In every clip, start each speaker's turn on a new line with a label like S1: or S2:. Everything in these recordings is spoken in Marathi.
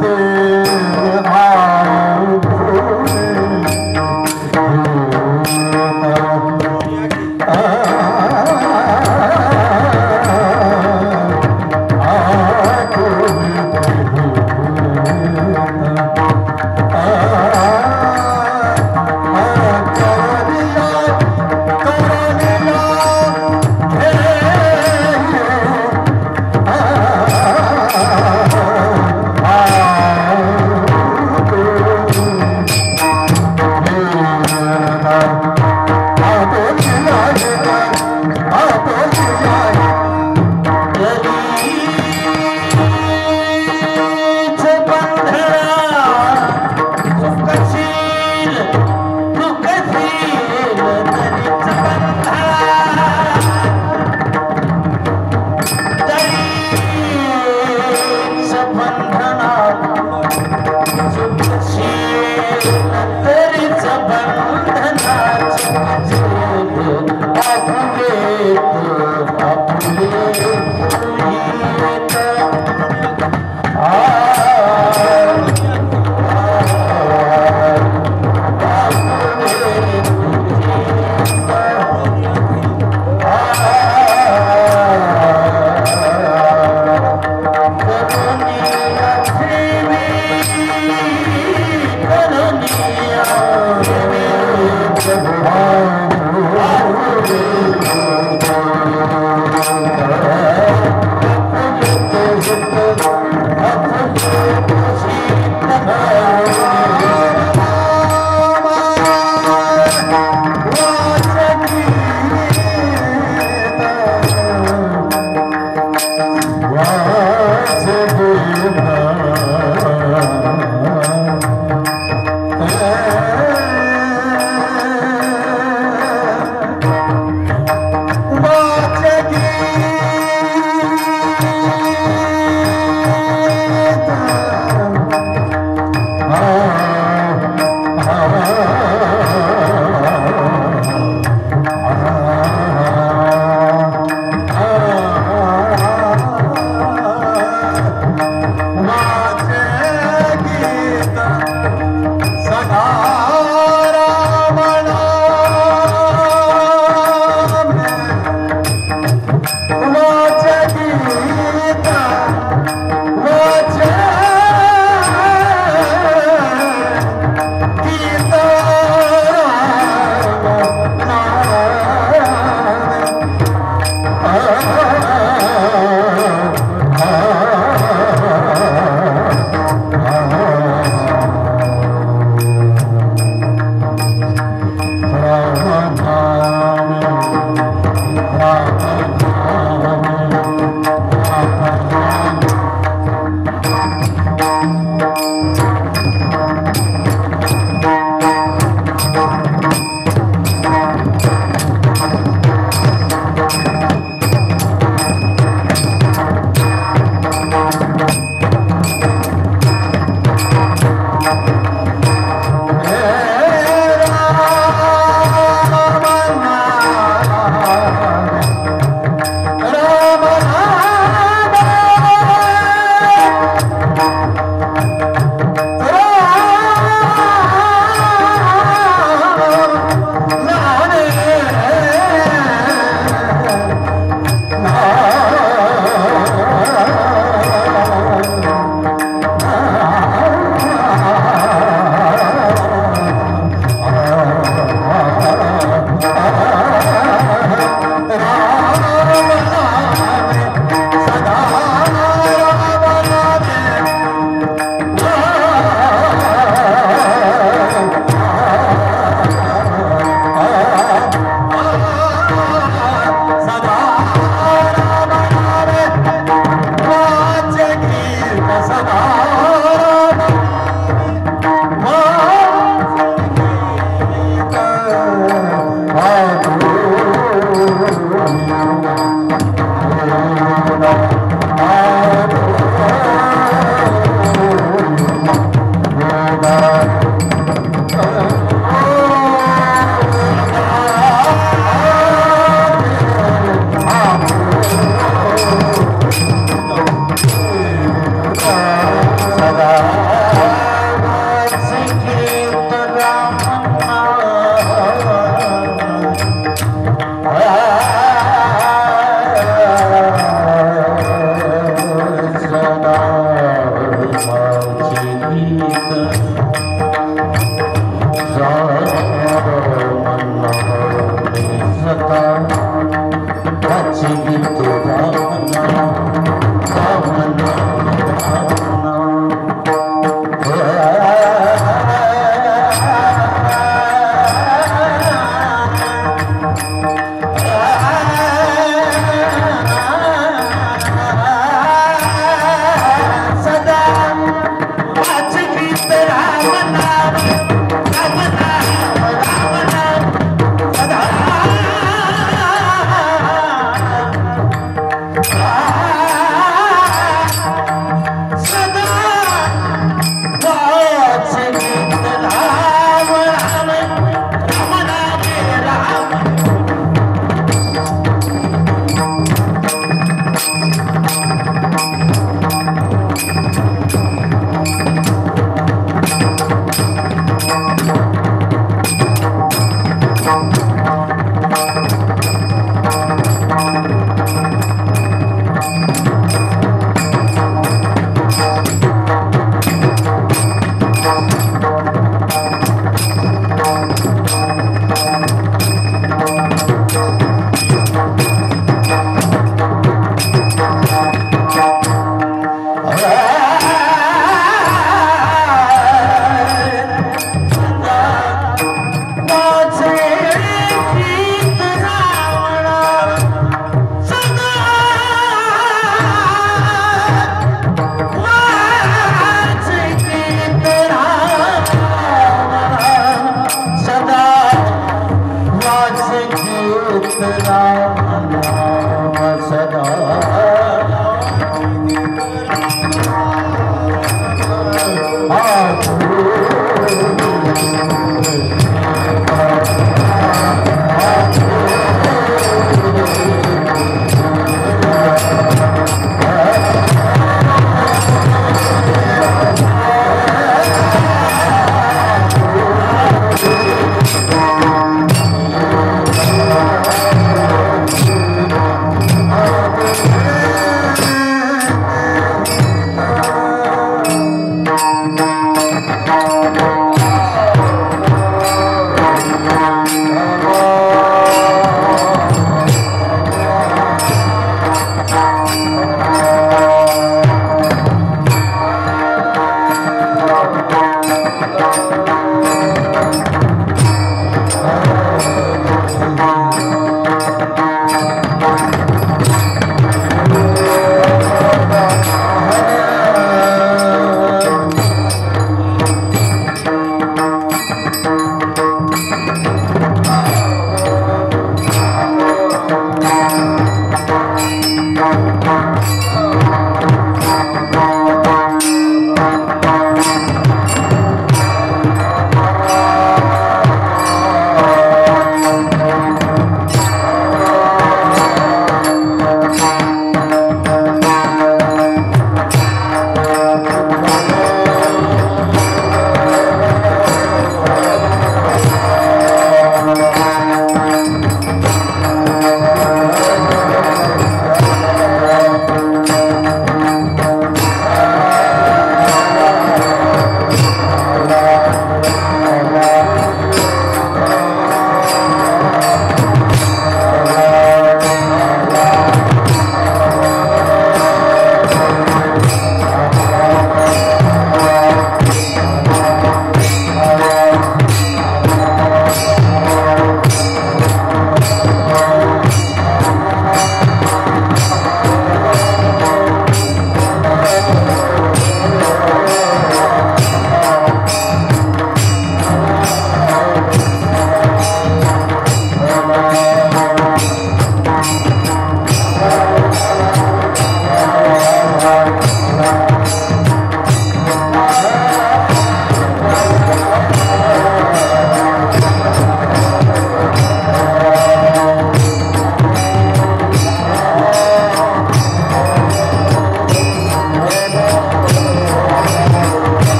S1: ते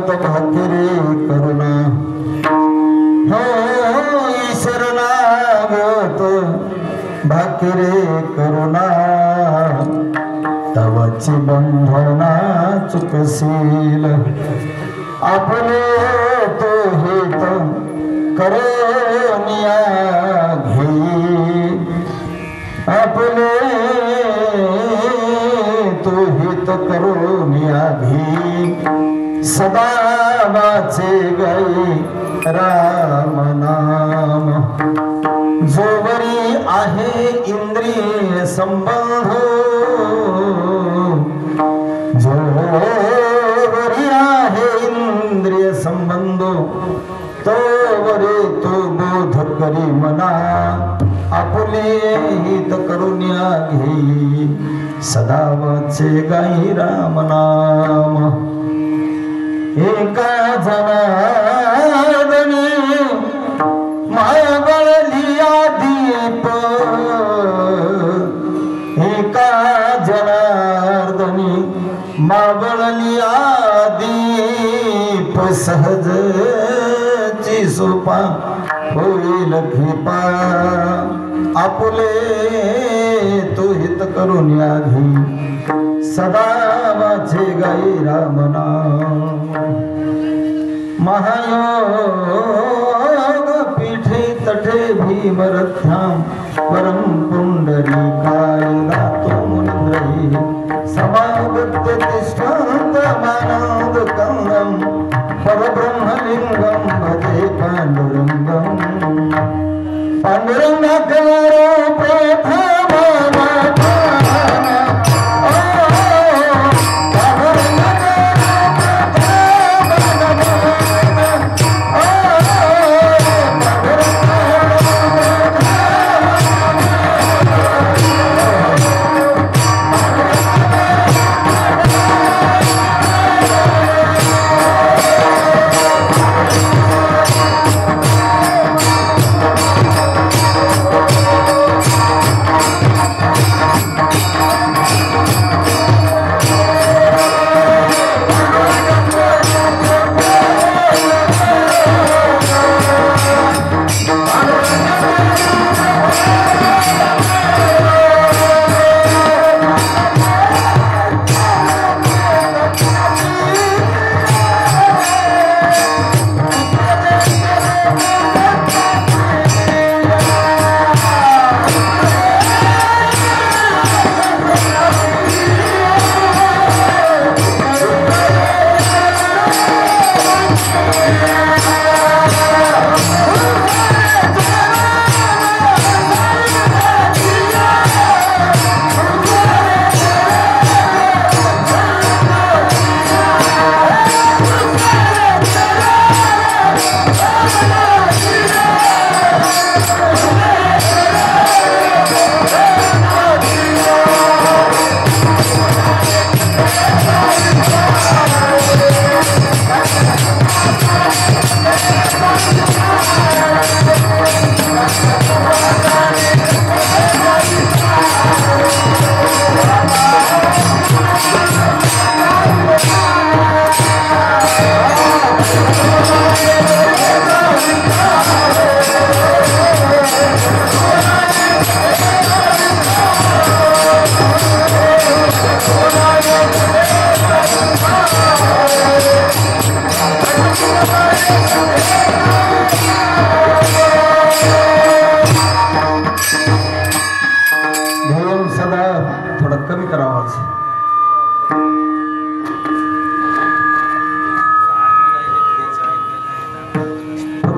S1: भाकरे करुणा हो शरणागत भाकरे करुणा तवची बंधना चुकशील आपले तो हित करोनिया घेई आपले तो हित करोनिया घेई सदा वाचे गाई राम नाम जोवरी आहे इंद्रिय संबंध जोवरी आहे इंद्रिय संबंध तोवरे तो बोध करी मना आपले हित करुण्या घेई सदा वाचे गाई राम नाम एका जनार्दनी मागळलिया दीप एका जनार्दनी मागळलिया दीप सहज ची सोपा होईल कृपा आपले तो हित करून या घे सदा वाचे गाई राम नाम महायोग पीठे तटे भीमरथ्याम परम पुंडरीकाय दातो मुनिन्द्रहि समागत्य तिष्ठन्त मानन्द कंदम परब्रह्मलिंगम भजे पांडुरंगम पांडुरंगाकरो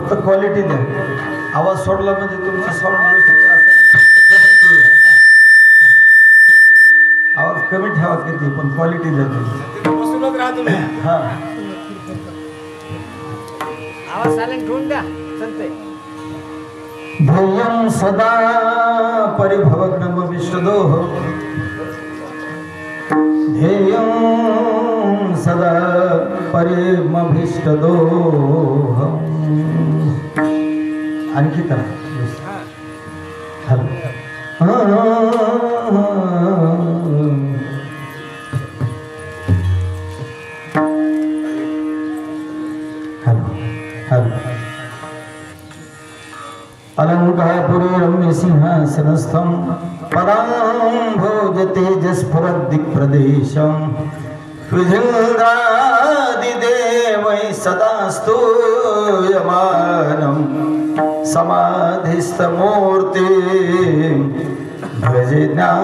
S1: प्रथम क्वालिटी द्या आवाज सोडला म्हणजे तुमचा साऊंड व्यवस्थित आवाज कमी ठेवा किती पण क्वालिटी द्या तुम्ही हां
S2: आवाज सायलेंट ठेवून द्या चालतंय
S1: ध्येयं सदा परिभवग्नम विष्णुदोह ध्येयं सदा परिमभिष्टदोह आणखी करा मातपुरी रम्य सिंहासनस्थं पदाम्भोज तेजस्फुरद्दिक्प्रदेशं विधिन्द्रादिदेवैः सदा स्तूयमानं समाधिस्थमूर्ति भजे ज्ञानदेवम्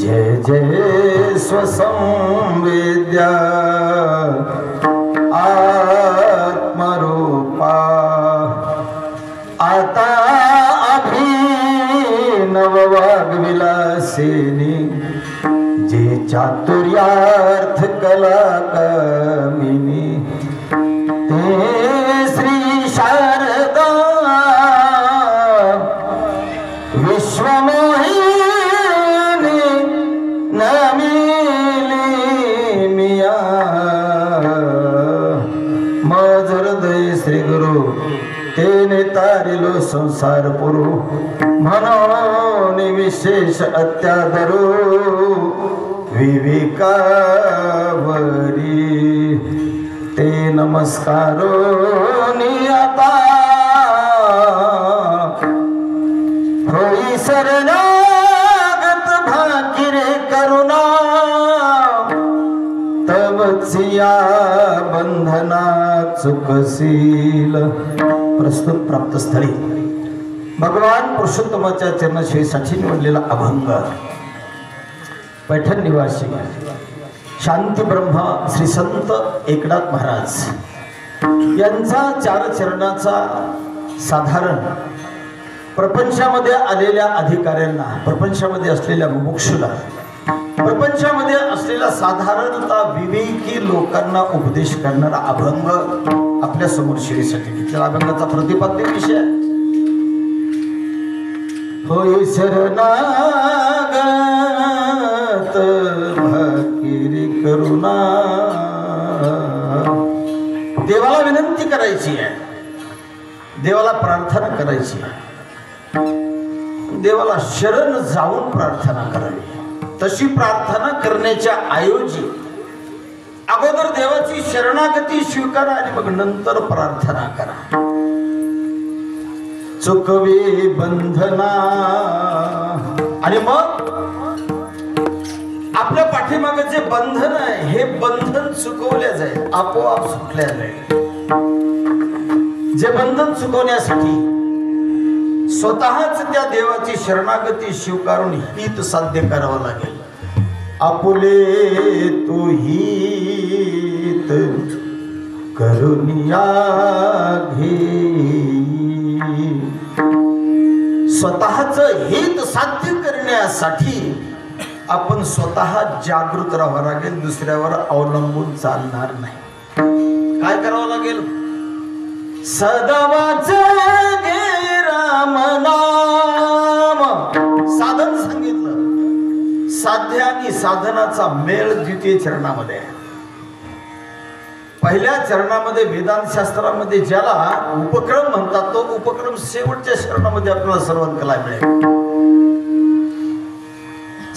S1: जय जय स्वसंवेद्या आत्मरूपा आता अभिनव वाग्विलासिनी जे चातुर्यार्थ कला कामिनी ते श्री शारदा विश्वमोहिनी नमिली मिया मज हृदय श्री गुरु तेने तारिलो संसार पुरु म्हणून विशेष अत्यादरो विवेकावरी ते नमस्कारो नियता होई शरणागत भाकिरे करुणा तवचिया बंधना चुकशील। प्रस्तुत प्राप्त स्थळी भगवान पुरुषोत्तमाच्या चरणश्रेसाठी निवडलेला अभंग पैठण निवासी शांती ब्रह्मा श्री संत एकनाथ महाराज यांचा चार चरणाचा साधारण प्रपंचामध्ये आलेल्या अधिकाऱ्यांना, प्रपंचामध्ये असलेल्या मुमुक्षुला, प्रपंचामध्ये असलेल्या साधारणतः विवेकी लोकांना उपदेश करणारा अभंग आपल्या समोर शिरीसाठी घेतलेला अभंगाचा प्रतिपाद्य विषय होय शरणागत भाकिरी करुणा। देवाला विनंती करायची आहे, देवाला प्रार्थना करायची आहे, देवाला शरण जाऊन प्रार्थना करावी। तशी प्रार्थना करण्याच्या ऐवजी अगोदर देवाची शरणागती स्वीकारा आणि मग नंतर प्रार्थना करा। चुकवी बंधना आणि मग आपल्या पाठीमागे जे बंधन आहे हे बंधन चुकवल्या जाईल, आपोआप सुटल्या जाईल. जे बंधन चुकवण्यासाठी स्वतःच त्या देवाची शरणागती स्वीकारून हित साध्य करावं लागेल. आपुले तो हित करुनिया घे. स्वतःच हित साध्य करण्यासाठी आपण स्वतः जागृत राहावं लागेल, दुसऱ्यावर अवलंबून चालणार नाही. काय करावं लागेल? सदा वाचे राम नाम. साधन सांगितलं. साध्य आणि साधनाचा मेळ द्वितीय चरणामध्ये आहे. पहिल्या चरणामध्ये वेदांतशास्त्रामध्ये ज्याला उपक्रम म्हणतात तो उपक्रम शेवटच्या चरणामध्ये आपल्याला सर्वांना मिळेल.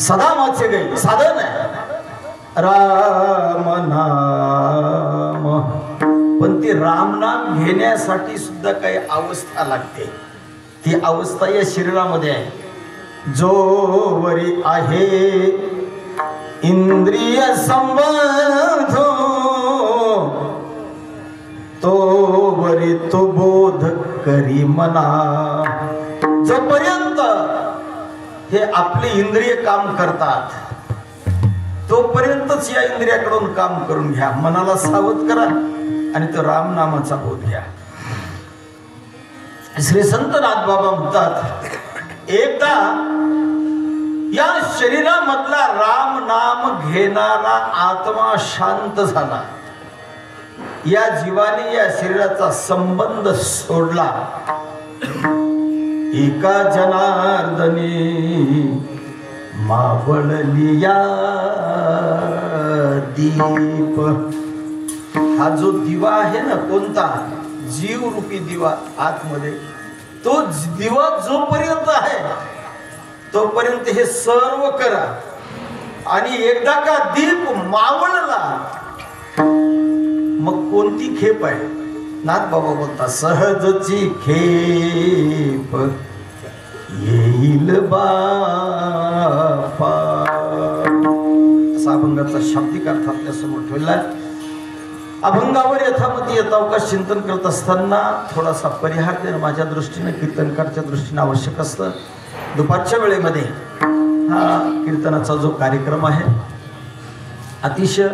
S1: सदा वाचे गई साधन आहे राम नाम. पण ती रामनाम घेण्यासाठी सुद्धा काही अवस्था लागते. ती अवस्था या शरीरामध्ये आहे. जोवरी आहे इंद्रिय संबंध तोवरी तो बोध करी मना. जोपर्यंत हे आपले इंद्रिय काम करतात तोपर्यंतच या इंद्रियाकडून काम करून घ्या. मनाला सावध करा आणि तो रामनामाचा बोध घ्या. श्री संत नाथबाबा म्हणतात, एकदा या शरीरामधला राम नाम घेणारा आत्मा शांत झाला. या जीवाने या शरीराचा संबंध सोडला. एका जनार्दनी मावळलिया दीप. हा जो दिवा आहे ना, कोणता? जीव रूपी दिवा आतमध्ये. तो दिवा जोपर्यंत आहे तोपर्यंत हे सर्व करा. आणि एकदा का दीप मावळला मग कोणती खेप आहे? नाथ बाबा बोलता, सहजची खेप येईल बापा. असा अभंगाचा शाब्दिक अर्थ आपल्या समोर ठेवला. अभंगावर यथामती यथावकाश चिंतन करत असताना थोडासा परिहार देणं माझ्या दृष्टीने कीर्तनकारच्या दृष्टीने आवश्यक असतं. दुपारच्या वेळेमध्ये हा कीर्तनाचा जो कार्यक्रम आहे अतिशय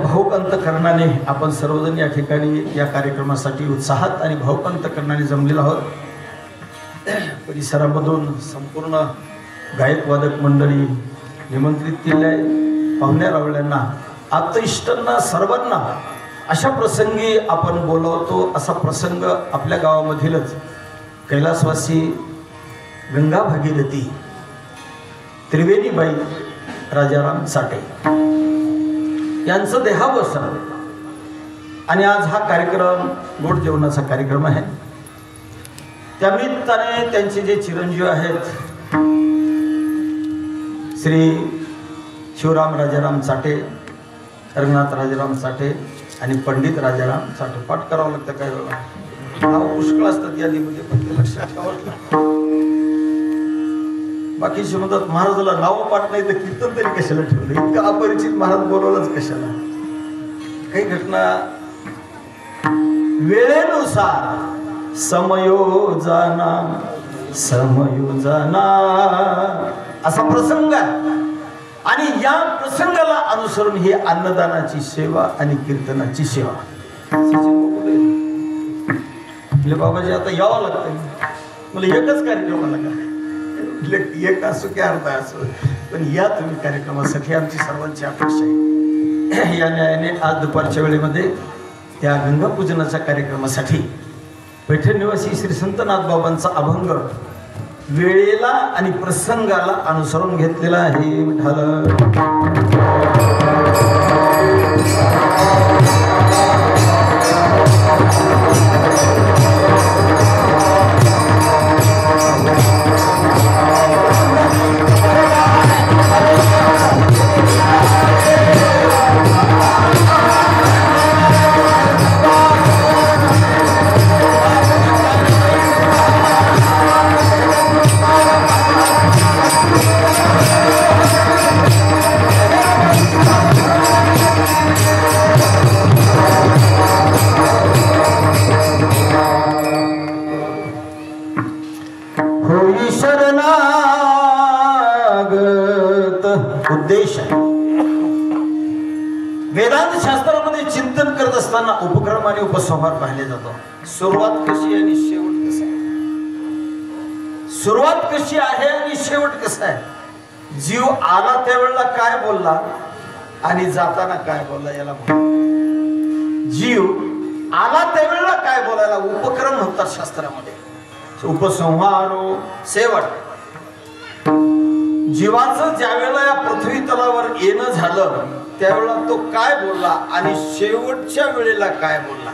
S1: भाऊक अंतकरणाने आपण सर्वजण या ठिकाणी या कार्यक्रमासाठी उत्साहात आणि भाऊक अंतकरणाने जमलेलो आहोत. परिसरामधून संपूर्ण गायक वादक मंडळी निमंत्रित केले. पाहुण्या रावळ्यांना आप्तइष्टांना सर्वांना अशा प्रसंगी आपण बोलवतो. असा प्रसंग आपल्या गावामधीलच कैलासवासी गंगा भागीरथी त्रिवेणीबाई राजाराम चाटे यांचं देहावसन. आणि आज हा कार्यक्रम गोड जेवणाचा कार्यक्रम आहे. त्यानिमित्ताने त्यांचे जे चिरंजीव आहेत श्री शिवराम राजाराम चाटे, रंगनाथ राजाराम चाटे आणि पंडित राजाराम चाटे. पाठ करावं लागतं काय वेळा. नाव पुष्कळ असतात यादीमध्ये पण ते लक्षात ठेवावं लागतं. बाकीचे म्हणतात महाराजाला नाव पाठ नाही तर कीर्तन तरी कशाला ठेवलं? इतका अपरिचित महाराज बोलवलंच कशाला? काही घटना वेळेनुसार समयोजना असा प्रसंग आहे. आणि या प्रसंगाला अनुसरून ही अन्नदानाची सेवा आणि कीर्तनाची सेवा. बाबाजी आता यावं लागतं. मला एकच कार्यक्रमाला का एक असो की अर्धा असो पण या तुम्ही कार्यक्रमासाठी आमची सर्वांची अपेक्षा आहे. या न्यायाने आज दुपारच्या वेळेमध्ये त्या गंगापूजनाच्या कार्यक्रमासाठी पैठण निवासी श्री संत नाथबाबांचा अभंग वेळेला आणि प्रसंगाला अनुसरून घेतलेला आहे. असताना उपक्रम आणि उपसंहार पाहिले जातो. सुरुवात कशी आणि शेवट कसा आहे, सुरुवात कशी आहे आणि शेवट कसा आहे. जीव आला त्यावेळेला काय बोलला आणि जाताना काय बोलला याला जीव आला त्यावेळेला काय बोलायला उपक्रम म्हणतात शास्त्रामध्ये. उपसंहार शेवट. जीवाचं ज्या वेळेला या पृथ्वी तलावर येणं झालं त्यावेळेला तो काय बोलला आणि शेवटच्या वेळेला काय बोलला.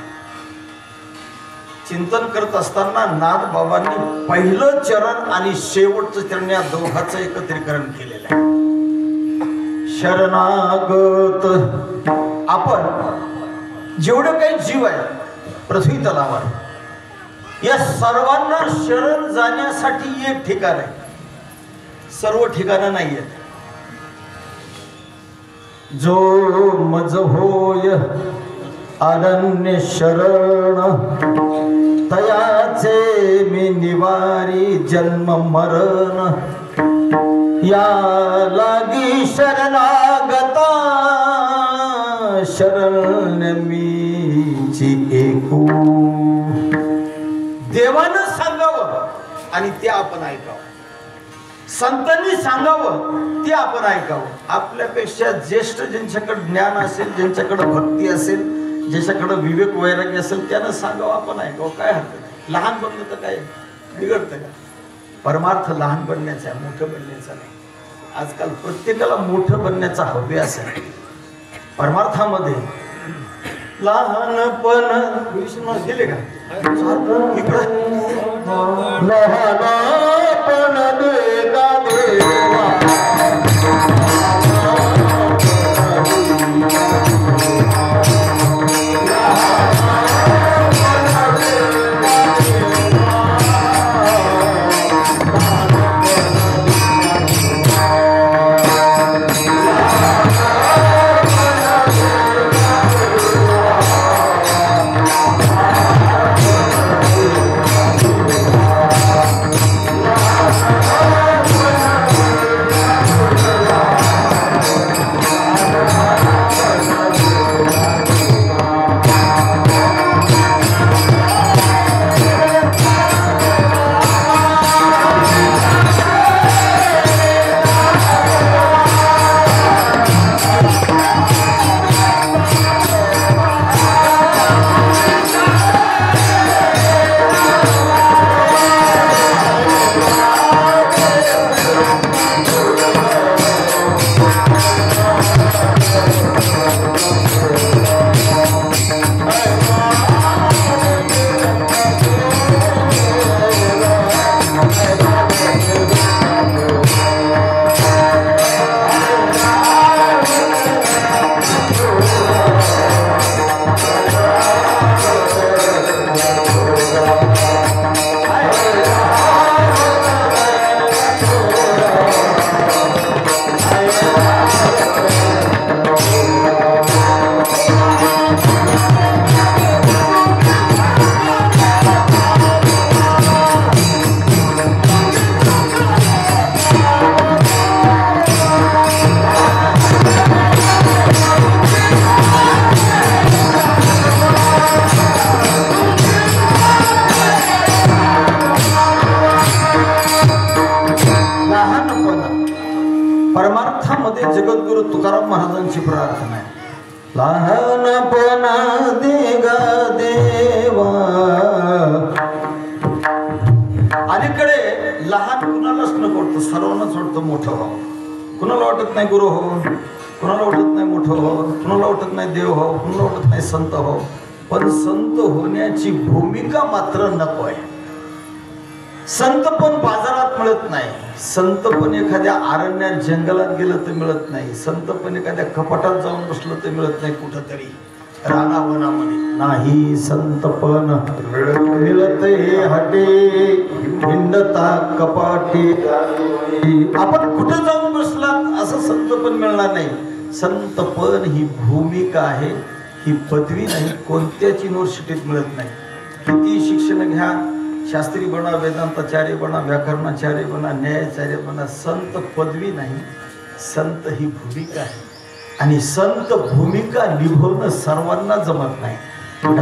S1: चिंतन करत असताना नाथ बाबांनी पहिलं चरण आणि शेवटचं चरण या दोघांचं एकत्रीकरण केलेलं आहे. शरणागत. आपण जेवढे काही जीव आहे पृथ्वी तलावर या सर्वांना शरण जाण्यासाठी एक ठिकाण आहे, सर्व ठिकाणं नाही आहेत. जो मज होय अनन्य शरण तयाचे मी निवारी जन्म मरण. या लागी शरणागता शरण मीची एकू. देवानं सांगावं आणि ते आपण ऐकावं, संतांनी सांगावं ते आपण ऐकावं. आपल्यापेक्षा ज्येष्ठ ज्यांच्याकडे ज्ञान असेल, ज्यांच्याकडे भक्ती असेल, ज्याच्याकडे विवेक वैराग्य असेल त्यानं सांगावं, आपण ऐकावं. काय हरकत नाही. लहान बनलं तर काय बिघडतं का. परमार्थ लहान बनण्याचा आहे, मोठं बनण्याचा नाही. आजकाल प्रत्येकाला मोठं बनण्याचा हव्यास आहे. परमार्थामध्ये लहानपण गेले का इकडं लहानपण देगा देवा. परमार्थामध्ये जगद्गुरु तुकाराम महाराजांची प्रार्थना आहे. लहानपणा देगा देवा. अलीकडे लहान कुणालाच नको वाटतं, सर्वांनाच वाटतं मोठं व्हावं. कुणाला वाटत नाही गुरु हो, कुणाला वाटत नाही मोठं हो, कुणाला वाटत नाही देव हो, कुणाला वाटत नाही संत हो. पण संत होण्याची भूमिका मात्र नको आहे. संत पण बाजारात मिळत नाही, संत पण एखाद्या अरण्यात जंगलात गेलं तर मिळत नाही, संत पण एखाद्या कपाटात जाऊन बसलं तर मिळत नाही, कुठंतरी रानावनामध्ये नाही. संत पण मिळते हटे हिंडता कपाटी. आपण कुठं जाऊन बसलात असं संत पण मिळणार नाही. संत पण ही भूमिका आहे, ही पदवी नाही. कोणत्याच युनिव्हर्सिटीत मिळत नाही. किती शिक्षण घ्या, शास्त्री बना, वेदांताचार्य बना, व्याकरणाचार्य बना, न्यायाचार्य बना, संत पदवी नाही. संत ही भूमिका आहे आणि संत भूमिका निभवणं सर्वांना जमत नाही. संत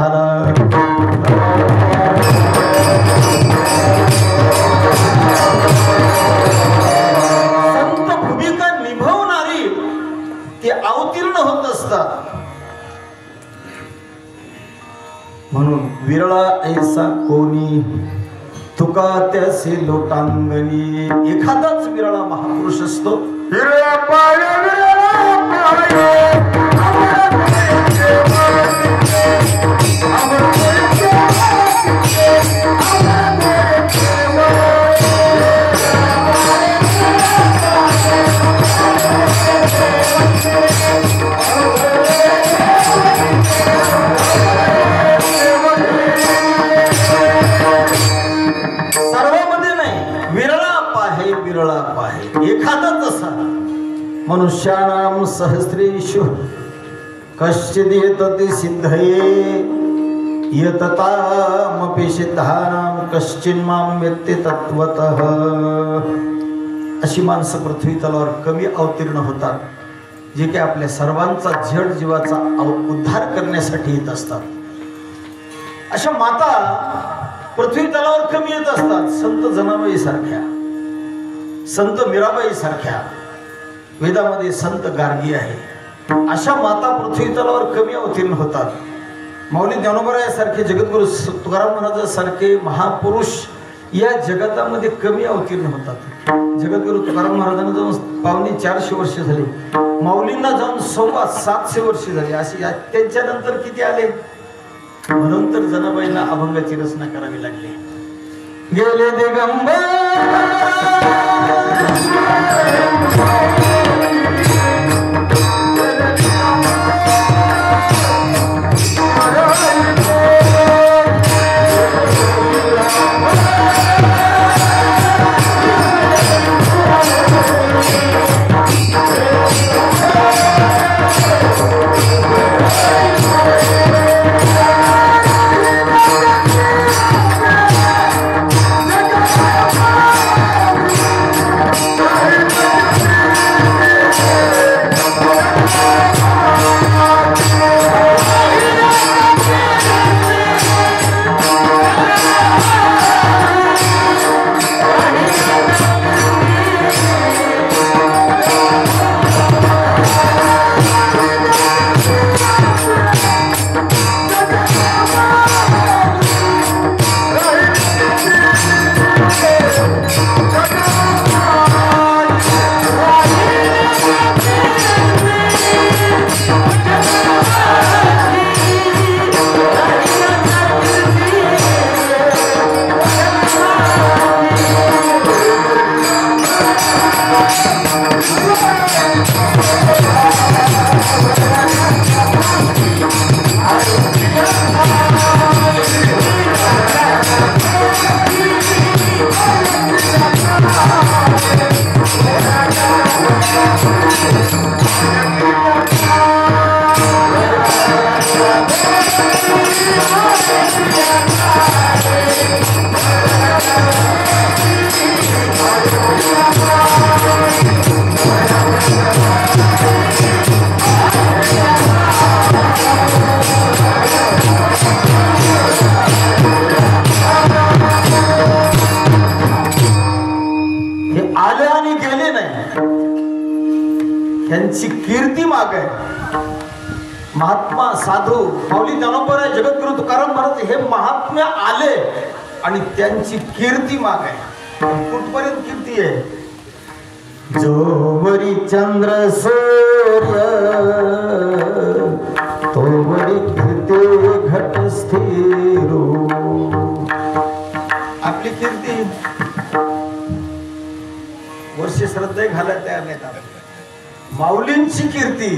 S1: भूमिका निभावणारी ते अवतीर्ण होत असतात. म्हणून विरळा ऐसा कोणी तुका त्यासे लोटांगणी. एखादाच विरळा महापुरुष असतो. सर्वांमध्ये नाही, विरळा पाहे विरळा पाहे एखादाच असा. मनुष्याणाम सहस्रेषु कश्चिद येतते सिद्धये यततामपि सिद्धानाम कश्चिन्माम वेत्ते तत्वतः. अशी माणसं पृथ्वी तलावर कमी अवतीर्ण होतात, जे की आपल्या सर्वांचा जड जीवाचा उद्धार करण्यासाठी येत असतात. अशा माता पृथ्वी तलावर कमी येत असतात. संत जनाबाई सारख्या, संत मीराबाई सारख्या, वेदामध्ये संत गार्गी आहे, अशा माता पृथ्वी तलावर कमी अवतीर्ण होतात. माऊली ज्ञानोबरायासारखे, जगद्गुरु तुकाराम महाराजांसारखे महापुरुष या जगतामध्ये कमी अवतीर्ण होतात. जगद्गुरु तुकाराम महाराजांना जाऊन 450 वर्ष झाली, माऊलींना जाऊन 750 वर्ष झाली. अशी त्यांच्यानंतर किती आले. म्हणून तर जनाबाईंना अभंगाची रचना करावी लागली. गेले दिगंबर त्यांची कीर्ती माग आहे. महात्मा साधू माऊली ज्ञानोबराय जगद्गुरु तुकाराम महाराज हे महात्म्य आले आणि त्यांची कीर्ती माग आहे. कुठपर्यंत कीर्ती आहे. जोवरी चंद्र सूर्य तोवरी कीर्ती घट स्थिरो. आपली कीर्ती वर्ष श्रद्धे घाला तयार नाही. माऊलींची कीर्ती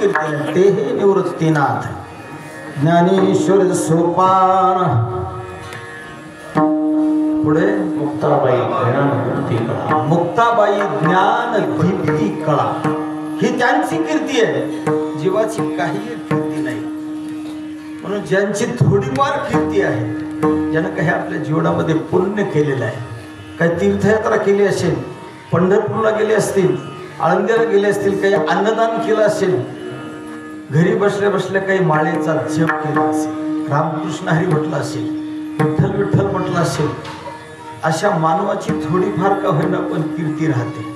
S1: कीर्ती आहे. ते हे निवृत्तीनाथ ज्ञानेश्वर सोपान. पुढे
S3: मुक्ताबाई ज्ञानदीप्ती कळा.
S1: मुक्ताबाई ज्ञान दीप्ती कळा ही त्यांची कीर्ती आहे. जीवाची काही कीर्ती नाही. म्हणून ज्यांची थोडीफार कीर्ती आहे, ज्यानं काही आपल्या जीवनामध्ये पुण्य केलेलं आहे, काही तीर्थयात्रा केली असेल, पंढरपूरला गेले असतील, आळंदीला गेले असतील, काही अन्नदान केलं असेल, घरी बसल्या बसल्या काही माळेचा जप केला असेल, रामकृष्ण हरी म्हटलं असेल, विठ्ठल विठ्ठल म्हटलं असेल, अशा मानवाची थोडीफार का होईना पण कीर्ती राहते.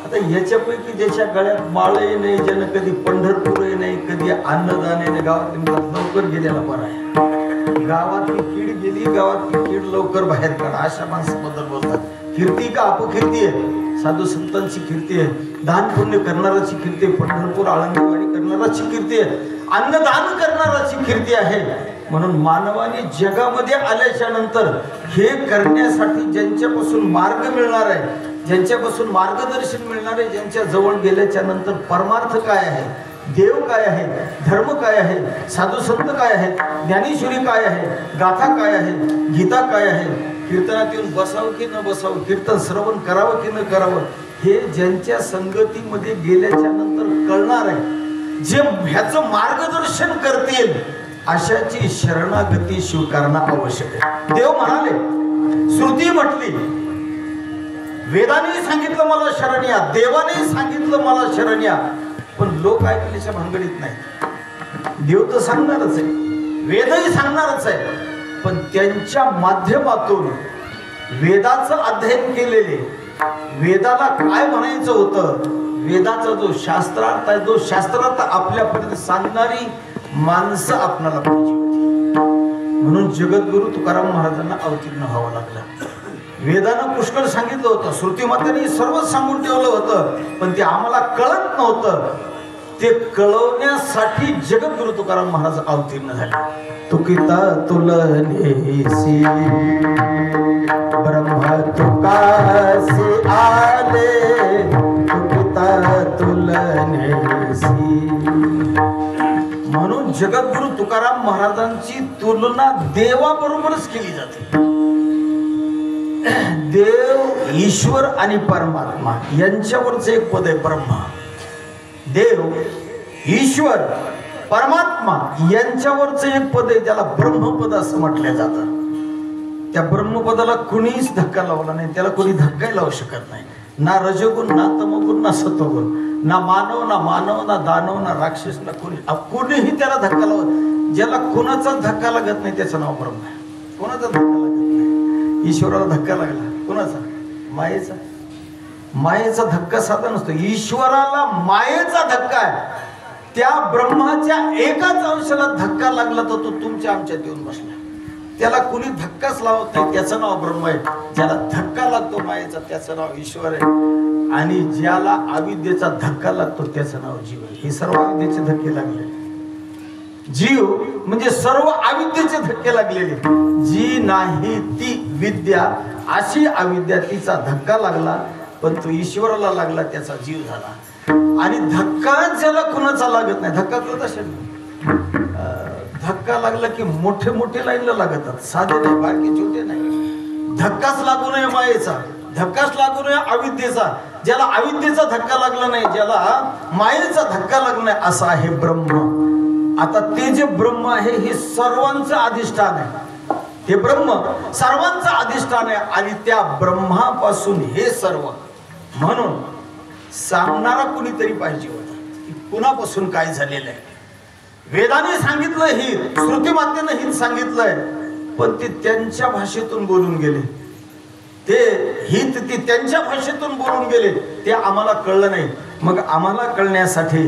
S1: आता याच्यापैकी ज्याच्या गळ्यात माळही नाही, ज्यानं कधी पंढरपूरही नाही, कधी अन्नदानही नाही, गावात लवकर गेलेला बरा आहे. गावातली कीड गेली, गावातली कीड लवकर बाहेर काढा, अशा माणसाबद्दल बोलतात. कीर्ती का अपकीर्ती आहे? साधू संतांची कीर्ती आहे, दान पुण्य करणाराची कीर्ती आहे, पंढरपूर आळंदीवाडी करणाराची कीर्ती आहे, अन्नदान करणाराची कीर्ती आहे. म्हणून मानवाने जगामध्ये आल्याच्या नंतर हे करण्यासाठी ज्यांच्यापासून मार्ग मिळणार आहे, ज्यांच्यापासून मार्गदर्शन मिळणार आहे, ज्यांच्या जवळ गेल्याच्या नंतर परमार्थ काय आहे, देव काय आहे, धर्म काय आहे, साधू संत काय आहे, ज्ञानेश्वरी काय आहे, गाथा काय आहे, गीता काय आहे, कीर्तनात येऊन बसावं की न बसावं, कीर्तन श्रवण करावं की न करावं, हे ज्यांच्या संगतीमध्ये गेल्याच्या नंतर कळणार आहे. जे ह्याचं मार्गदर्शन करतील अशाची शरणागती स्वीकारणं आवश्यक आहे. देव म्हणाले, श्रुती म्हटली, वेदाने सांगितलं मला शरण या, देवाने सांगितलं मला शरण या, पण लोक ऐकण्याच्या भानगडीत नाही. देव तर सांगणारच आहे, वेदही सांगणारच आहे, पण त्यांच्या माध्यमातून वेदाचं अध्ययन केलेले, वेदाला काय म्हणायचं होतं, वेदाचा जो शास्त्रार्थ आहे, जो शास्त्रार्थ आपल्यापर्यंत सांगणारी माणसं आपल्याला पाहिजे होती. म्हणून जगद्गुरु तुकाराम महाराजांना अवतीर्ण व्हावं लागलं. वेदानं पुष्कळ सांगितलं होतं, श्रुतीमात्यांनी सर्वच सांगून ठेवलं होतं, पण ते आम्हाला कळत नव्हतं. ते कळवण्यासाठी जगद्गुरु तुकाराम महाराज अवतीर्ण झाले. तुकिता तुलनेसी ब्रह्मा तुकासे आले, तुकिता तुलनेसी. म्हणून जगद्गुरु तुकाराम महाराजांची तुलना देवाबरोबरच केली जाते. देव, ईश्वर आणि परमात्मा यांच्यावरच एक पद आहे ब्रह्मा. देव, ईश्वर, परमात्मा यांच्यावरच एक पद आहे, त्याला ब्रह्मपद असं म्हटलं जातं. त्या ब्रह्मपदाला कुणीच धक्का लावला नाही, त्याला कोणी धक्काही लावू शकत नाही. ना रजगुण, ना तमगुण, ना सत्वगुण, ना मानव, ना दानव, ना राक्षस, ना कोणीही त्याला धक्का लावत. ज्याला कोणाचा धक्का लागत नाही त्याचं नाव ब्रह्म आहे. कोणाचा धक्का लागत नाही. ईश्वराला धक्का लागला, कोणाचा? मायेचा. मायेचा धक्का साधा नसतो, ईश्वराला मायेचा धक्का आहे. त्या ब्रह्माच्या एकाच अंशाला धक्का लागला तर तो तुमच्या आमच्यात येऊन बसला. त्याला कुणी धक्काच लावत नाही, त्याचं नाव ब्रह्म आहे. ज्याला धक्का लागतो मायेचा त्याचं नाव ईश्वर आहे, आणि ज्याला अविद्येचा धक्का लागतो त्याचं नाव जीव आहे. हे सर्व अविद्येचे धक्के लागले. जीव म्हणजे सर्व अविद्येचे धक्के लागलेले. जी नाही ती विद्या, अशी अविद्या, तिचा धक्का लागला, पण तो ईश्वराला लागला, त्याचा जीव झाला. आणि धक्का ज्याला कुणाचा लागत नाही, धक्का करत असेल, धक्का लागला की मोठे मोठे लाईनला लागतात, साधे नाही, बारके छोटे नाही. धक्काच लागू नये मायेचा, धक्काच लागू नये अविद्येचा. ज्याला अविद्येचा धक्का लागला नाही, ज्याला मायेचा धक्का लागला नाही, असा आहे ब्रह्म. आता ते जे ब्रह्म आहे हे सर्वांचं अधिष्ठान आहे. हे ब्रह्म सर्वांचं अधिष्ठान आहे, आणि त्या ब्रह्मापासून हे सर्व. म्हणून सांगणारा कुणीतरी पाहिजे होता की कुणापासून काय झालेलं आहे. वेदाने सांगितलं, ही श्रुतीमातेनं ही सांगितलंय, पण ते त्यांच्या भाषेतून बोलून गेले. ते त्यांच्या भाषेतून बोलून गेले, ते आम्हाला कळलं नाही. मग आम्हाला कळण्यासाठी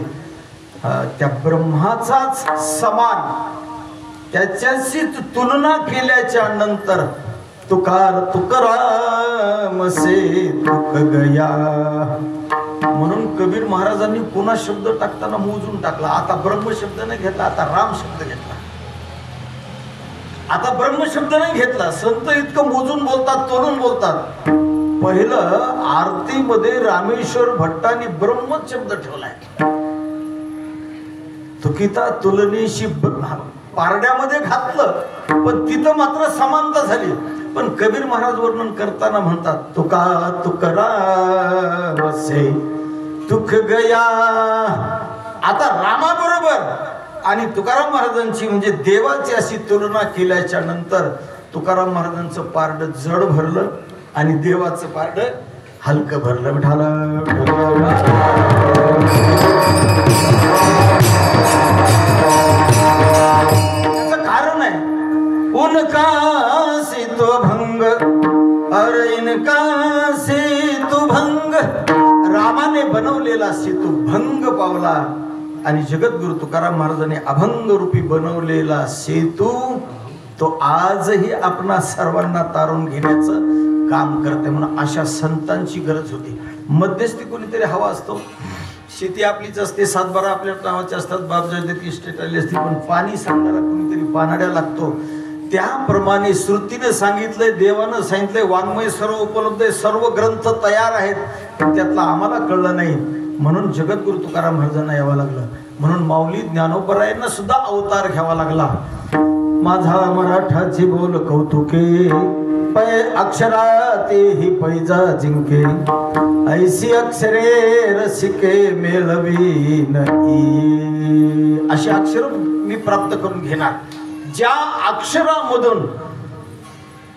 S1: त्या ब्रह्माचाच समान, त्याच्याशी तुलना केल्याच्या नंतर तुकाराम से तुक गया. म्हणून कबीर महाराजांनी पुन्हा शब्द टाकताना मोजून टाकला. आता ब्रह्म शब्द नाही घेतला, आता राम शब्द घेतला. आता ब्रह्म शब्द नाही घेतला. संत इतकं मोजून बोलतात, तोलून बोलतात. पहिलं आरतीमध्ये रामेश्वर भट्टांनी ब्रह्म शब्द ठेवलाय. तुकिता तुलनेशी पारड्यामध्ये घातलं, पण तिथं मात्र समानता झाली. पण कबीर महाराज वर्णन करताना म्हणतात, तुका तुकाराम से तुक गया. आता रामाबरोबर आणि तुकाराम महाराजांची म्हणजे देवाची अशी तुलना केल्याच्या नंतर तुकाराम महाराजांचं पारड जड भरलं आणि देवाचं पारड हलकं भरलं. त्याचं कारण आहे, उनका से तो भंग और इनका से तो भंग. रामाने बनवलेला सेतू भंग पावला आणि जगद्गुरु तुकाराम महाराजांनी अभंग रूपी बनवलेला सेतू तो आजही आपणा सर्वांना तारून घेण्याचं काम करते. म्हणून अशा संतांची गरज होती. मध्यस्थी कोणीतरी हवा असतो. शेती आपलीच असते, सातबारा आपल्या नावाचे असतात, बापजादी इस्टेट आली असते, पण पाणी सांगणारा कोणीतरी पानाड्या लागतो. त्याप्रमाणे श्रुतीने सांगितलंय, देवानं सांगितलंय, वाङ्मय सर्व उपलब्ध आहे, सर्व ग्रंथ तयार आहेत, पण त्यातलं आम्हाला कळलं नाही. म्हणून जगद्गुरु तुकाराम महाराजांना यावं लागलं. म्हणून माऊली ज्ञानोबरायांना सुद्धा अवतार घ्यावा लागला. माझा मराठाची बोल कौतुके, पै अक्षराते ही पैजा जिंके, ऐसी अक्षरे रसिके मेळवीन. अशी अक्षर मी प्राप्त करून घेणार, ज्या अक्षरामधून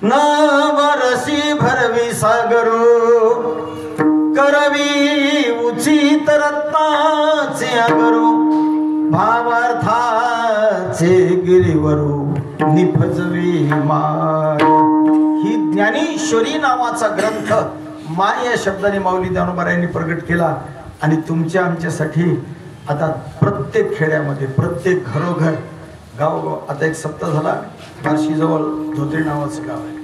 S1: नवरसी भरवी सागरो, करवी उचित रत्नाचे अगरो, भावार्थाचे गिरीवरू निफजवी माय. ही ज्ञानेश्वरी नावाचा ग्रंथ माय या शब्दाने माऊली ज्ञानोबरायांनी प्रगट केला. आणि तुमच्या आमच्यासाठी आता प्रत्येक खेड्यामध्ये, प्रत्येक घरोघर, गावोगाव, आता एक सप्ताह झाला, बार्शीजवळ धोत्रे नावाचं गाव आहे.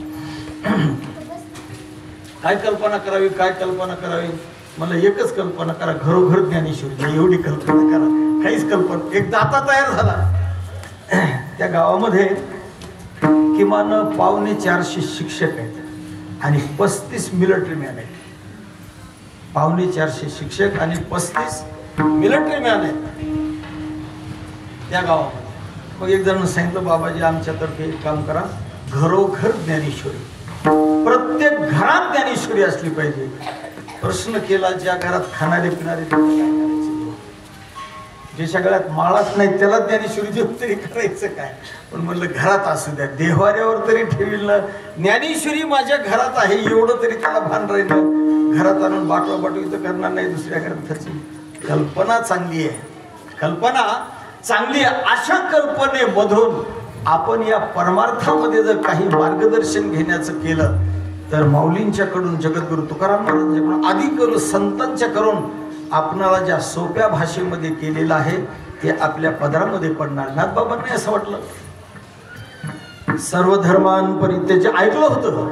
S1: काय कल्पना करावी, काय कल्पना करावी, मला एकच कल्पना करा, घरोघर ज्ञानेश्वरी, एवढी कल्पना करा. काहीच कल्पना, एक दाता तयार झाला. त्या गावामध्ये किमान 450 शिक्षक आहेत आणि 35 मिलिटरी मॅन आहेत. 450 शिक्षक आणि 35 मिलिटरी मॅन आहेत त्या गावामध्ये. मग एक जण सांगितलं, बाबाजी आमच्यातर्फे एक काम करा, घरोघर ज्ञानेश्वरी, प्रत्येक घरात ज्ञानेश्वरी असली पाहिजे. प्रश्न केला, ज्या घरात खाणारे पिणारे काय करायचे, ज्याच्या गळ्यात माळाच नाही त्याला ज्ञानेश्वरी देऊन तरी करायचं काय. पण म्हणलं घरात असू द्या, देवाऱ्यावर तरी ठेवील ना, ज्ञानेश्वरी माझ्या घरात आहे एवढं तरी त्याला भान राहिलं. घरात आणून बाटवा बाटवी करणार नाही, दुसऱ्या घरात खर्ची. कल्पना चांगली आहे, कल्पना चांगली आहे. अशा कल्पनेमधून आपण या परमार्थामध्ये जर काही मार्गदर्शन घेण्याचं केलं तर माऊलींच्याकडून, जगद्गुरु तुकाराम महाराजांच्याकडून, आधी करून संतांच्या करून आपणाला ज्या सोप्या भाषेमध्ये केलेलं आहे ते आपल्या पदरामध्ये पडणार. नाथबाबांना असं वाटलं, सर्व धर्मान परित्याज्य ऐकलं होतं.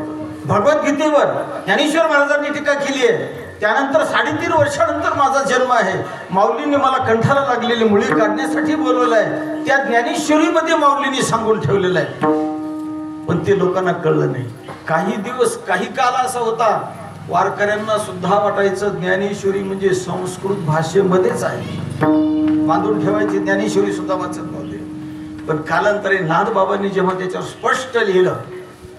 S1: भगवद्गीतेवर ज्ञानेश्वर महाराजांनी टीका केली आहे. त्यानंतर 3.5 वर्षानंतर माझा जन्म आहे, माऊलींनी मला कंठाला लागलेली मुळी काढण्यासाठी बोलवलं आहे. त्या ज्ञानेश्वरीमध्ये माऊलींनी सांगून ठेवलेलं आहे, पण ते लोकांना कळलं नाही. काही दिवस, काही काल असा होता, वारकऱ्यांना सुद्धा वाटायचं ज्ञानेश्वरी म्हणजे संस्कृत भाषेमध्येच आहे, बांधून ठेवायची, ज्ञानेश्वरी सुद्धा वाचत नव्हते. पण कालांतरे नाथबाबांनी जेव्हा त्याच्यावर स्पष्ट लिहिलं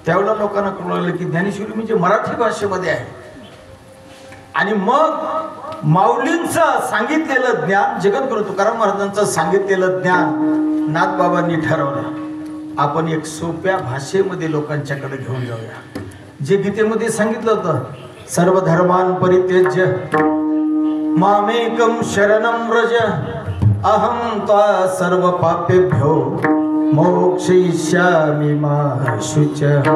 S1: त्यावेळेला लोकांना कळलं की ज्ञानेश्वरी म्हणजे मराठी भाषेमध्ये आहे. आणि मग माऊलींचं सांगितलेलं ज्ञान, जगद्गुरु तुकाराम महाराजांचं सांगितलेलं ज्ञान नाथबाबांनी ठरवलं, आपण एक सोप्या भाषेमध्ये लोकांच्याकडे घेऊन जाऊया. जे गीतेमध्ये सांगितलं होतं, सर्व धर्मान परित्यज्य मामेकम शरणम व्रज, अहम त्वा सर्व पापेभ्यो मोक्षयिष्यामि मा शुचः.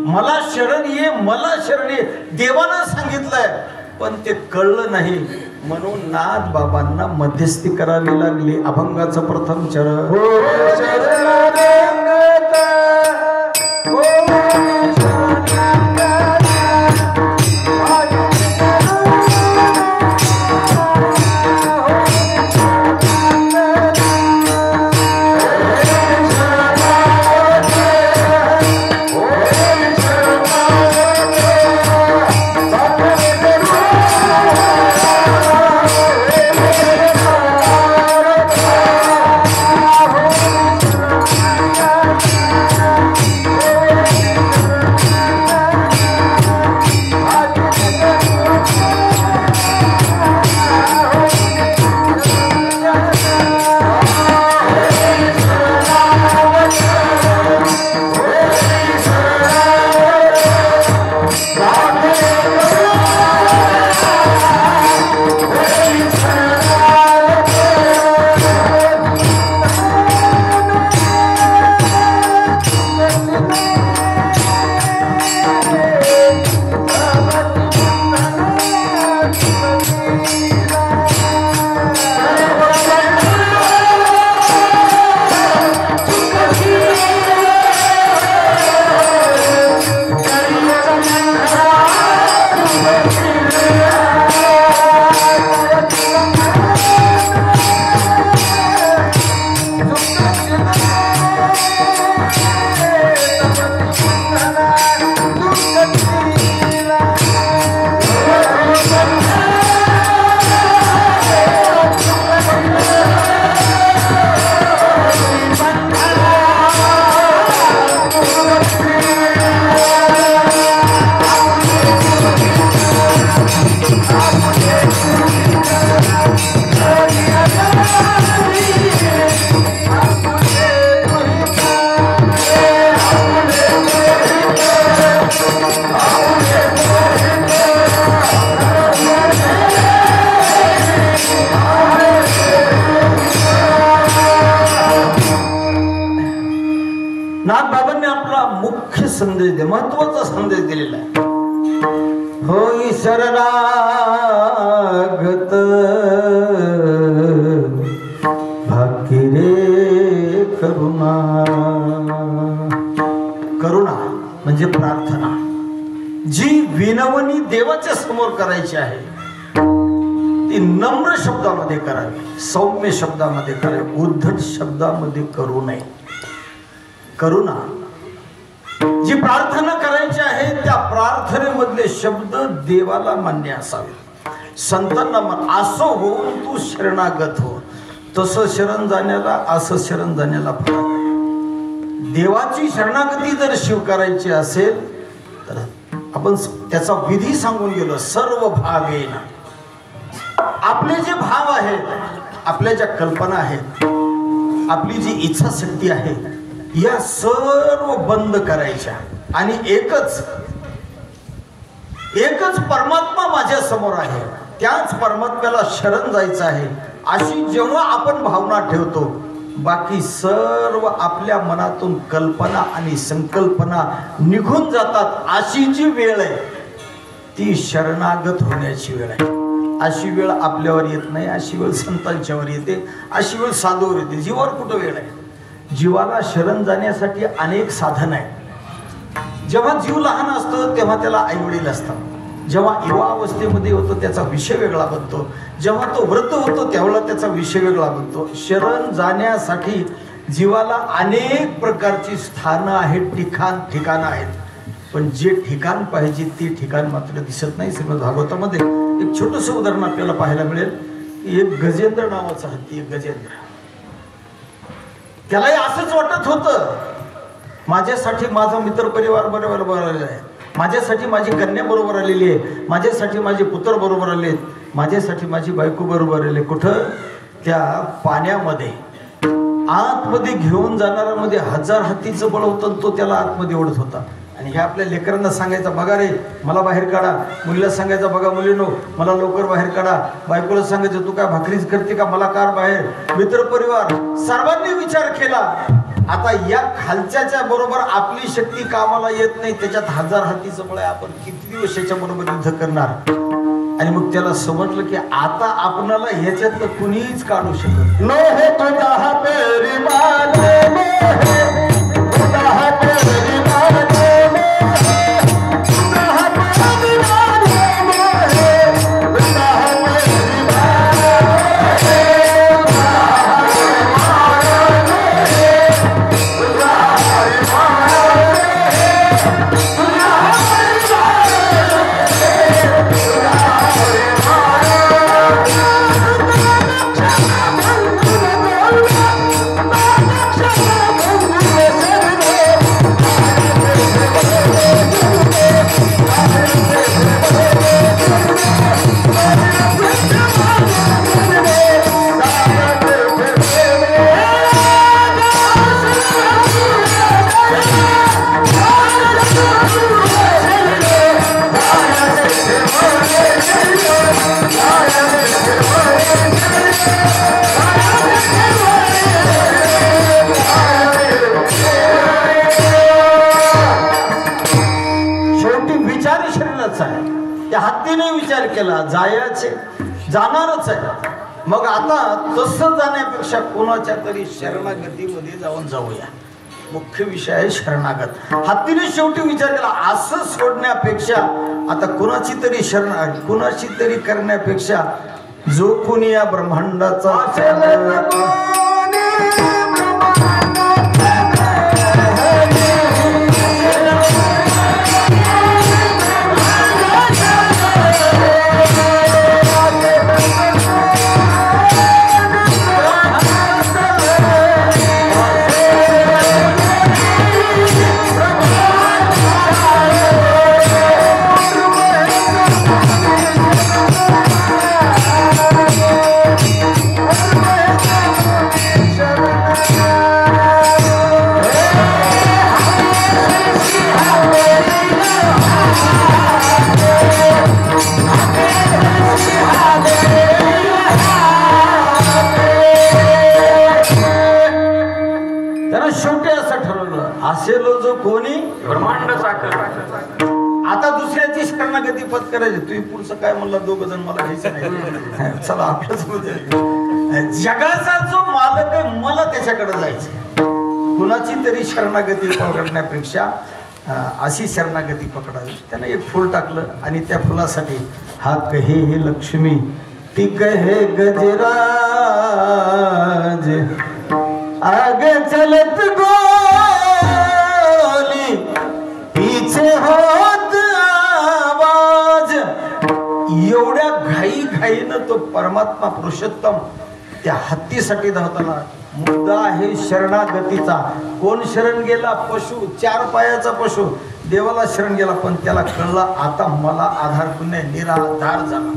S1: मला शरण ये, मला शरण ये, देवानं सांगितलंय, पण ते कळलं नाही. म्हणून नाथबाबांना मध्यस्थी करावी लागली. अभंगाचं प्रथम चरण, नाथबाबांनी आपला मुख्य संदेश दे महत्वाचा संदेश दिलेला आहे. होई शरणागत भाकिरे करुणा. करुणा म्हणजे प्रार्थना जी विनवणी देवाच्या समोर करायची आहे ती नम्र शब्दामध्ये करावी, सौम्य शब्दामध्ये करावी, उद्धट शब्दामध्ये करू नये. करुणा जी प्रार्थना करायची आहे त्या प्रार्थनेमधले शब्द देवाला मान्य असावे. संतांना असं होऊन तू शरणागत हो. तसं शरण जाण्याला असं शरण जाण्याला फरक आहे. देवाची शरणागती जर स्वीकारायची असेल तर आपण त्याचा विधी सांगून गेलो. सर्व भावेन आपले जे भाव आहेत, आपल्या ज्या कल्पना आहेत, आपली जी इच्छाशक्ती आहे या सर्व बंद करायच्या आणि एकच परमात्मा माझ्या समोर आहे, त्याच परमात्म्याला शरण जायचं आहे अशी जेव्हा आपण भावना ठेवतो बाकी सर्व आपल्या मनातून कल्पना आणि संकल्पना निघून जातात. अशी जी वेळ आहे ती शरणागत होण्याची वेळ आहे. अशी वेळ आपल्यावर येत नाही, अशी वेळ संतांच्यावर येते, अशी वेळ साधूवर येते. जीवावर कुठं वेळ आहे? जीवाला शरण जाण्यासाठी अनेक साधन आहेत. जेव्हा जीव लहान असतो तेव्हा त्याला आईवडील असतात. जेव्हा युवा अवस्थेमध्ये होतो त्याचा विषय वेगळा बनतो. जेव्हा तो वृद्ध होतो त्यावेळेला त्याचा विषय वेगळा बनतो. शरण जाण्यासाठी जीवाला अनेक प्रकारची स्थानं आहेत, ठिकाणं आहेत. पण जे ठिकाण पाहिजे ते ठिकाण मात्र दिसत नाही. श्रीमद भागवतामध्ये एक छोटंसं उदाहरण आपल्याला पाहायला मिळेल. एक गजेंद्र नावाचा हत्ती, एक गजेंद्र, त्यालाही असंच वाटत होतं माझ्यासाठी माझा मित्र परिवार बरोबर आलेला आहे, माझ्यासाठी माझी कन्या बरोबर आलेली आहे, माझ्यासाठी माझे पुत्र बरोबर आलेत, माझ्यासाठी माझी बायको बरोबर आले. कुठं? त्या पाण्यामध्ये आतमध्ये घेऊन जाणाऱ्यामध्ये 1000 हत्तीचं बळ होतं. तो त्याला आतमध्ये ओढत होता. आणि हे आपल्या लेकरांना सांगायचं बघा रे मला बाहेर काढा, मुलीला सांगायचं बघा मुलीनो मला लवकर बाहेर काढा, बायकोला सांगायचं तू काय भाकरीच करते का, मला कार बाहेर. मित्र परिवार सर्वांनी विचार केला. आता या खालच्याच्या बरोबर आपली शक्ती कामाला येत नाही, त्याच्यात 1000 हत्तीचं बळ आहे, आपण किती दिवस याच्या बरोबर युद्ध करणार. आणि मग त्याला समजलं की आता आपणाला ह्याच्यात कुणीच काढू शकत नाही. त्या हत्तीने विचार केला जायचे जाणारच आहे. मग आता तसं जाण्यापेक्षा कोणाच्या तरी शरणागतीमध्ये जाऊया. मुख्य विषय आहे शरणागत. हत्तीने शेवटी विचार केला असं सोडण्यापेक्षा आता कुणाची तरी करण्यापेक्षा जो कोणी या ब्रह्मांडाचा शरण त्यानं शेवटी असं ठरवलं, असेल जो कोणी
S3: ब्रह्मांड साखर.
S1: आता दुसऱ्याची शरणागती पत्करायची. तुम्ही पुढचं काय म्हणला, दोघ जण मला घ्यायचं नाही. चला आपल्याच जगाचा जो मालक आहे मला त्याच्याकडे जायचं. कुणाची तरी शरणागती पकडण्यापेक्षा अशी शरणागती पकडावी. त्यानं एक फूल टाकलं आणि त्या फुलासाठी हा कहे हे लक्ष्मी ती कहे गजराज आगे चलत गोली पीछे होत आवाज. एवढ्या घाईनं तो परमात्मा पुरुषोत्तम त्या हत्तीसाठी धावताना. मुद्दा आहे शरणागतीचा. कोण शरण गेला? पशु, 4 पायाचा पशु देवाला शरण गेला, पण त्याला कळलं आता मला आधार पुण्य निराधार झाला.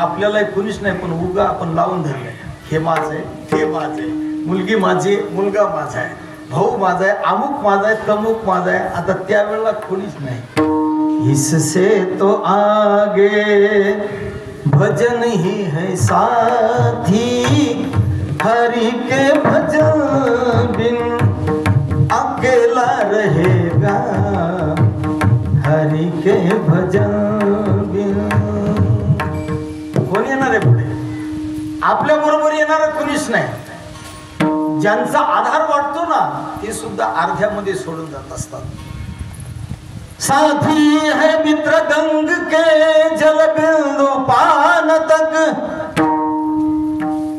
S1: आपल्याला कुणीच नाही, पण उगा आपण लावून धरलंय. हे माझं आहे, हे माझं आहे, मुलगी माझी, मुलगा माझा आहे, भाऊ माझा आहे, अमुक माझा आहे, तमुक माझा आहे. आता त्यावेळेला कोणीच नाही. इससे तो आगे भजन ही है साथी, हरि के भजन बिन अकेला रहेगा, हरि के भजन बिन. कोण येणार आहे पुढे? आपल्या बरोबर येणार कोणीच नाही. ज्यांचा आधार वाटतो ना ते सुद्धा अर्ध्यामध्ये सोडून जात असतात. साथी है मित्र गंग के जल बिंदु पान तक,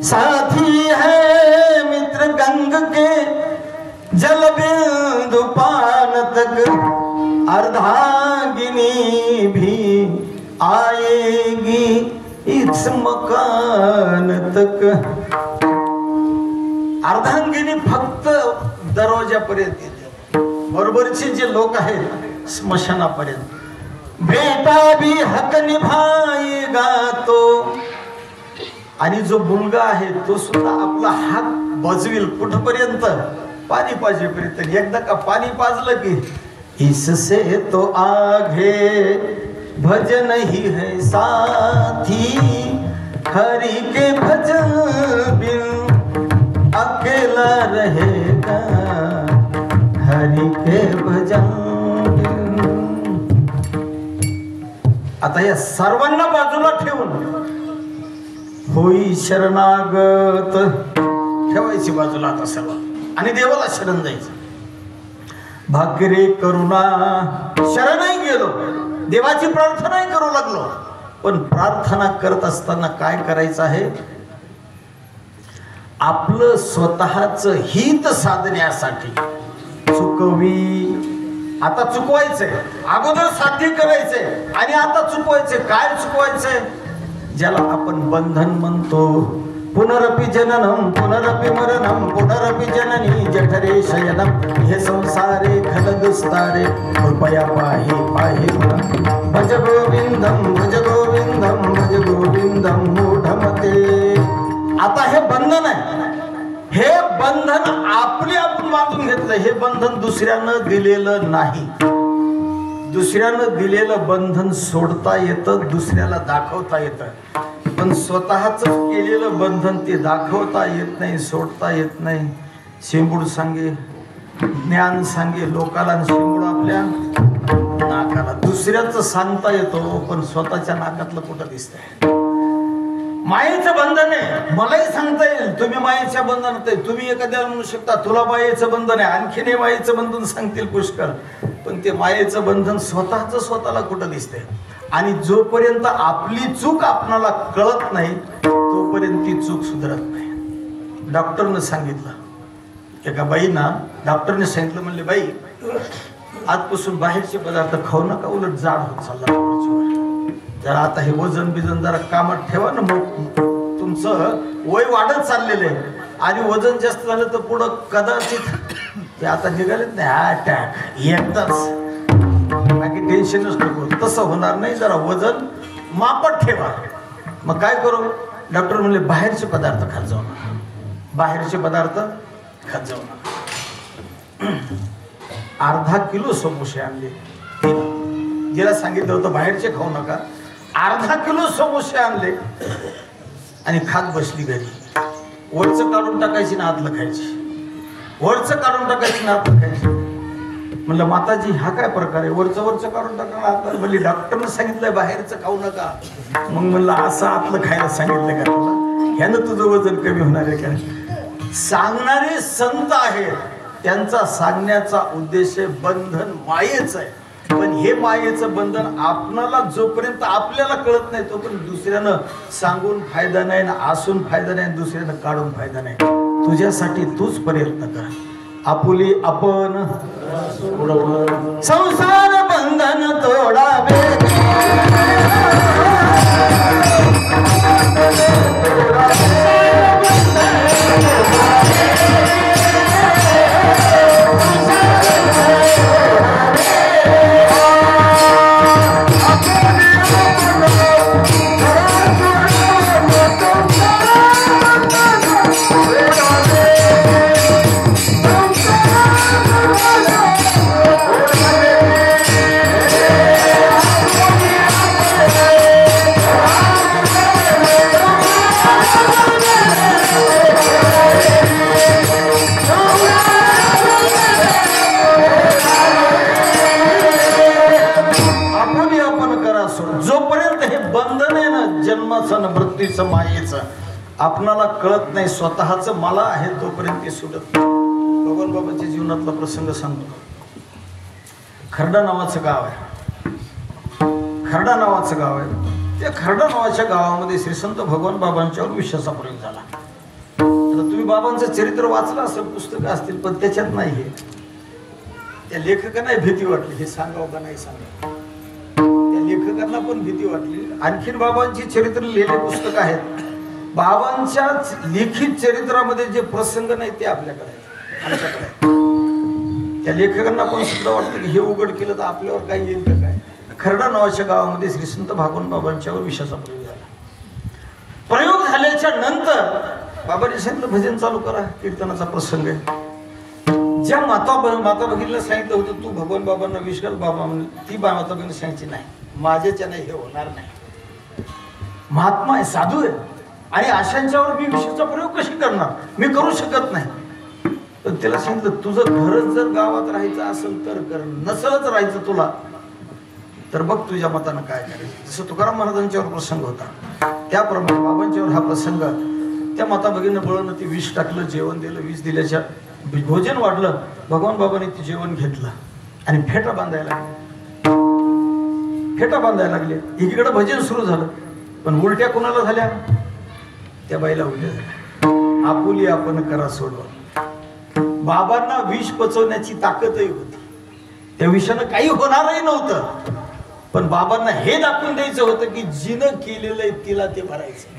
S1: साथी है मित्र गंग के जल बिंदु पान तक, अर्धांगिनी भी आएगी इस मकान तक. अर्धांगिनी फक्त दरवाजापर्यंत येते, बरोबरचे जे लोक आहेत स्मशानापर्यंत. बेटा भी हक निभाएगा तो, आणि जो मुलगा आहे तो सुद्धा आपला हक बजवेल. कुठपर्यंत? पाणी पाजेपर्यंत. एकदा का पाणी पाजलं की इससे तो आगे भजन ही है साथी, हरि के भजन बिन अकेला रहेगा, हरि के भजन बिन. आता या सर्वांना बाजूला ठेवून होई शरणागत ठेवायची बाजूला आता सर्व, आणि देवाला शरण जायचं. भाग्यरे करुणा, शरणही गेलो, देवाची प्रार्थनाही करू लागलो. पण प्रार्थना करत असताना काय करायचं आहे? आपलं स्वतःचं हित साधण्यासाठी चुकवी. आता चुकवायचंय, अगोदर साध्य करायचंय आणि आता चुकवायचंय. काय चुकवायचंय? ज्याला आपण बंधन म्हणतो. पुनरपि जननम पुनरपि मरणम पुनरपि जननी जठरे शयनम, हे संसारे खलदुस्तारे कृपया पाहि पाहि भज गोविंदम भज गोविंदम भज गोविंदम मूढमते. आता हे बंधन आहे, हे बंधन आपले आपण बांधून घेतलं. हे बंधन दुसऱ्यानं दिलेलं नाही. दुसऱ्यानं दिलेलं बंधन सोडता येतं, दुसऱ्याला दाखवता येतं. पण स्वतःच केलेलं बंधन ते दाखवता येत नाही, सोडता येत नाही. शेंबूड सांगे, ज्ञान सांगे लोकाला, शेंबूड आपल्या नाकाला. दुसऱ्याचं सांगता येतो पण स्वतःच्या नाकातलं कुठं दिसतंय? मायेचं बंधन आहे, मलाही सांगता येईल तुम्ही मायेच्या बंधनात आहे. तुम्ही एखाद्याला म्हणू शकता तुला मायेचं बंधन आहे, आणखीन हे मायेचं बंधन सांगतील पुष्कळ. पण ते मायेचं बंधन स्वतःच स्वतःला कुठं दिसतंय? आणि जोपर्यंत आपली चूक आपणाला कळत नाही तोपर्यंत ती चूक सुधारत नाही. डॉक्टरनं सांगितलं, एका बाईंना डॉक्टरने सांगितलं, म्हणले बाई आजपासून बाहेरचे पदार्थ खाऊ नका, उलट जाड होत चालला. जरा आता हे वजन बिजन जरा कामात ठेवा ना, मग तुमचं वय वाढत चाललेलं आहे आणि वजन जास्त झालं तर पुढं कदाचित ते आता निघालेत नाही अटॅक एकदाच. बाकी टेन्शनच नको, तसं होणार नाही. जरा वजन मापात ठेवा. मग काय करू? डॉक्टर म्हणले बाहेरचे पदार्थ खात जाऊ नका, बाहेरचे पदार्थ खात जाऊ नका. अर्धा किलो समोसे आणले. जिला सांगितलं होतं बाहेरचे खाऊ नका, अर्धा किलो समोसे आणले आणि खात बसली घरी. वरचं काढून टाकायची ना आतलं खायची. वरचं काढून टाकायचं ना आता काय. म्हणलं माताजी हा काय प्रकार आहे, वरचं वरचं काढून टाकलं आता. म्हणजे डॉक्टरनं सांगितलंय बाहेरचं खाऊ नका. मग म्हणलं असं आतलं खायला सांगितलं का तुला, ह्यानं तुझं वजन कमी होणार आहे का. सांगणारे संत आहेत, त्यांचा सांगण्याचा उद्देश बंधन मायेचं आहे. पण हे मायेचं बंधन आपणाला जोपर्यंत आपल्याला कळत नाही तोपर्यंत दुसऱ्यानं सांगून फायदा नाही ना असून फायदा नाही, दुसऱ्यानं काढून फायदा नाही. तुझ्यासाठी तूच प्रयत्न कर. आपुली आपण संसार बंधन तोडावे. मृत्यूचं मायेचं आपणाला कळत नाही, स्वतःच मला आहे तोपर्यंत ते सुटत नाही. भगवान बाबांच्या जीवनातला प्रसंग सांगतो. खर्डा नावाचं गाव आहे. खर्डा नावाचं गाव आहे. त्या खर्डा नावाच्या गावामध्ये श्रीसंत भगवान बाबांच्यावर विषयाचा प्रयोग झाला. आता तुम्ही बाबांचं चरित्र वाचलं असेल, पुस्तकं असतील, पण त्याच्यात नाही. हे त्या लेखकांना भीती वाटली, हे सांगावं का नाही सांगावं. लेखकांना पण भीती वाटली. आणखीन बाबांची चरित्र लिहिलेले पुस्तक आहेत. बाबांच्या लिखित चरित्रामध्ये जे प्रसंग नाही ते आपल्याकडे आमच्याकडे. त्या लेखकांना पण सुद्धा वाटतं की हे उघड केलं तर आपल्यावर काही येईल का काय. खर्डा नावाच्या गावामध्ये श्रीसंत भगवान बाबांच्यावर विषयाचा प्रयोग झाला. प्रयोग झाल्याच्या नंतर बाबांनी सांगितलं भजन चालू करा, कीर्तनाचा प्रसंग आहे. ज्या माता भगिनीला सांगितलं होतं तू भगवान बाबांना विष घाल, बाबा ती माता भगिनी सांगायची नाही, माझ्याच्याने हे होणार नाही. महात्मा आहे, साधू आहे, आणि अशांच्यावर मी विषयाचा प्रयोग कशी करणार, मी करू शकत नाही. पण त्याला सांगितलं तुझं घरच जर गावात राहायचं असेल तर कर, नसलच राहायचं तुला तर बघ तुझ्या मतानं काय करायचं. जसं तुकाराम महाराजांच्यावर प्रसंग होता त्याप्रमाणे बाबांच्यावर हा प्रसंग. त्या माता भगिनीनं बळनं ते विष टाकलं, जेवण दिलं. विष दिल्याच्या भोजन वाढलं. भगवान बाबांनी ते जेवण घेतलं आणि फेटा बांधायला लागले. एकीकडे भजन सुरू झालं, पण उलट्या कोणाला झाल्या, त्या बाईला उलट्या झाल्या. आपुली आपण करा सोडवा. बाबांना विष पचवण्याची ताकदही होती, त्या विषानं काही होणारही नव्हतं. पण बाबांना हे दाखवून द्यायचं होतं की जिनं केलेलं आहे तिला ते भरायचं.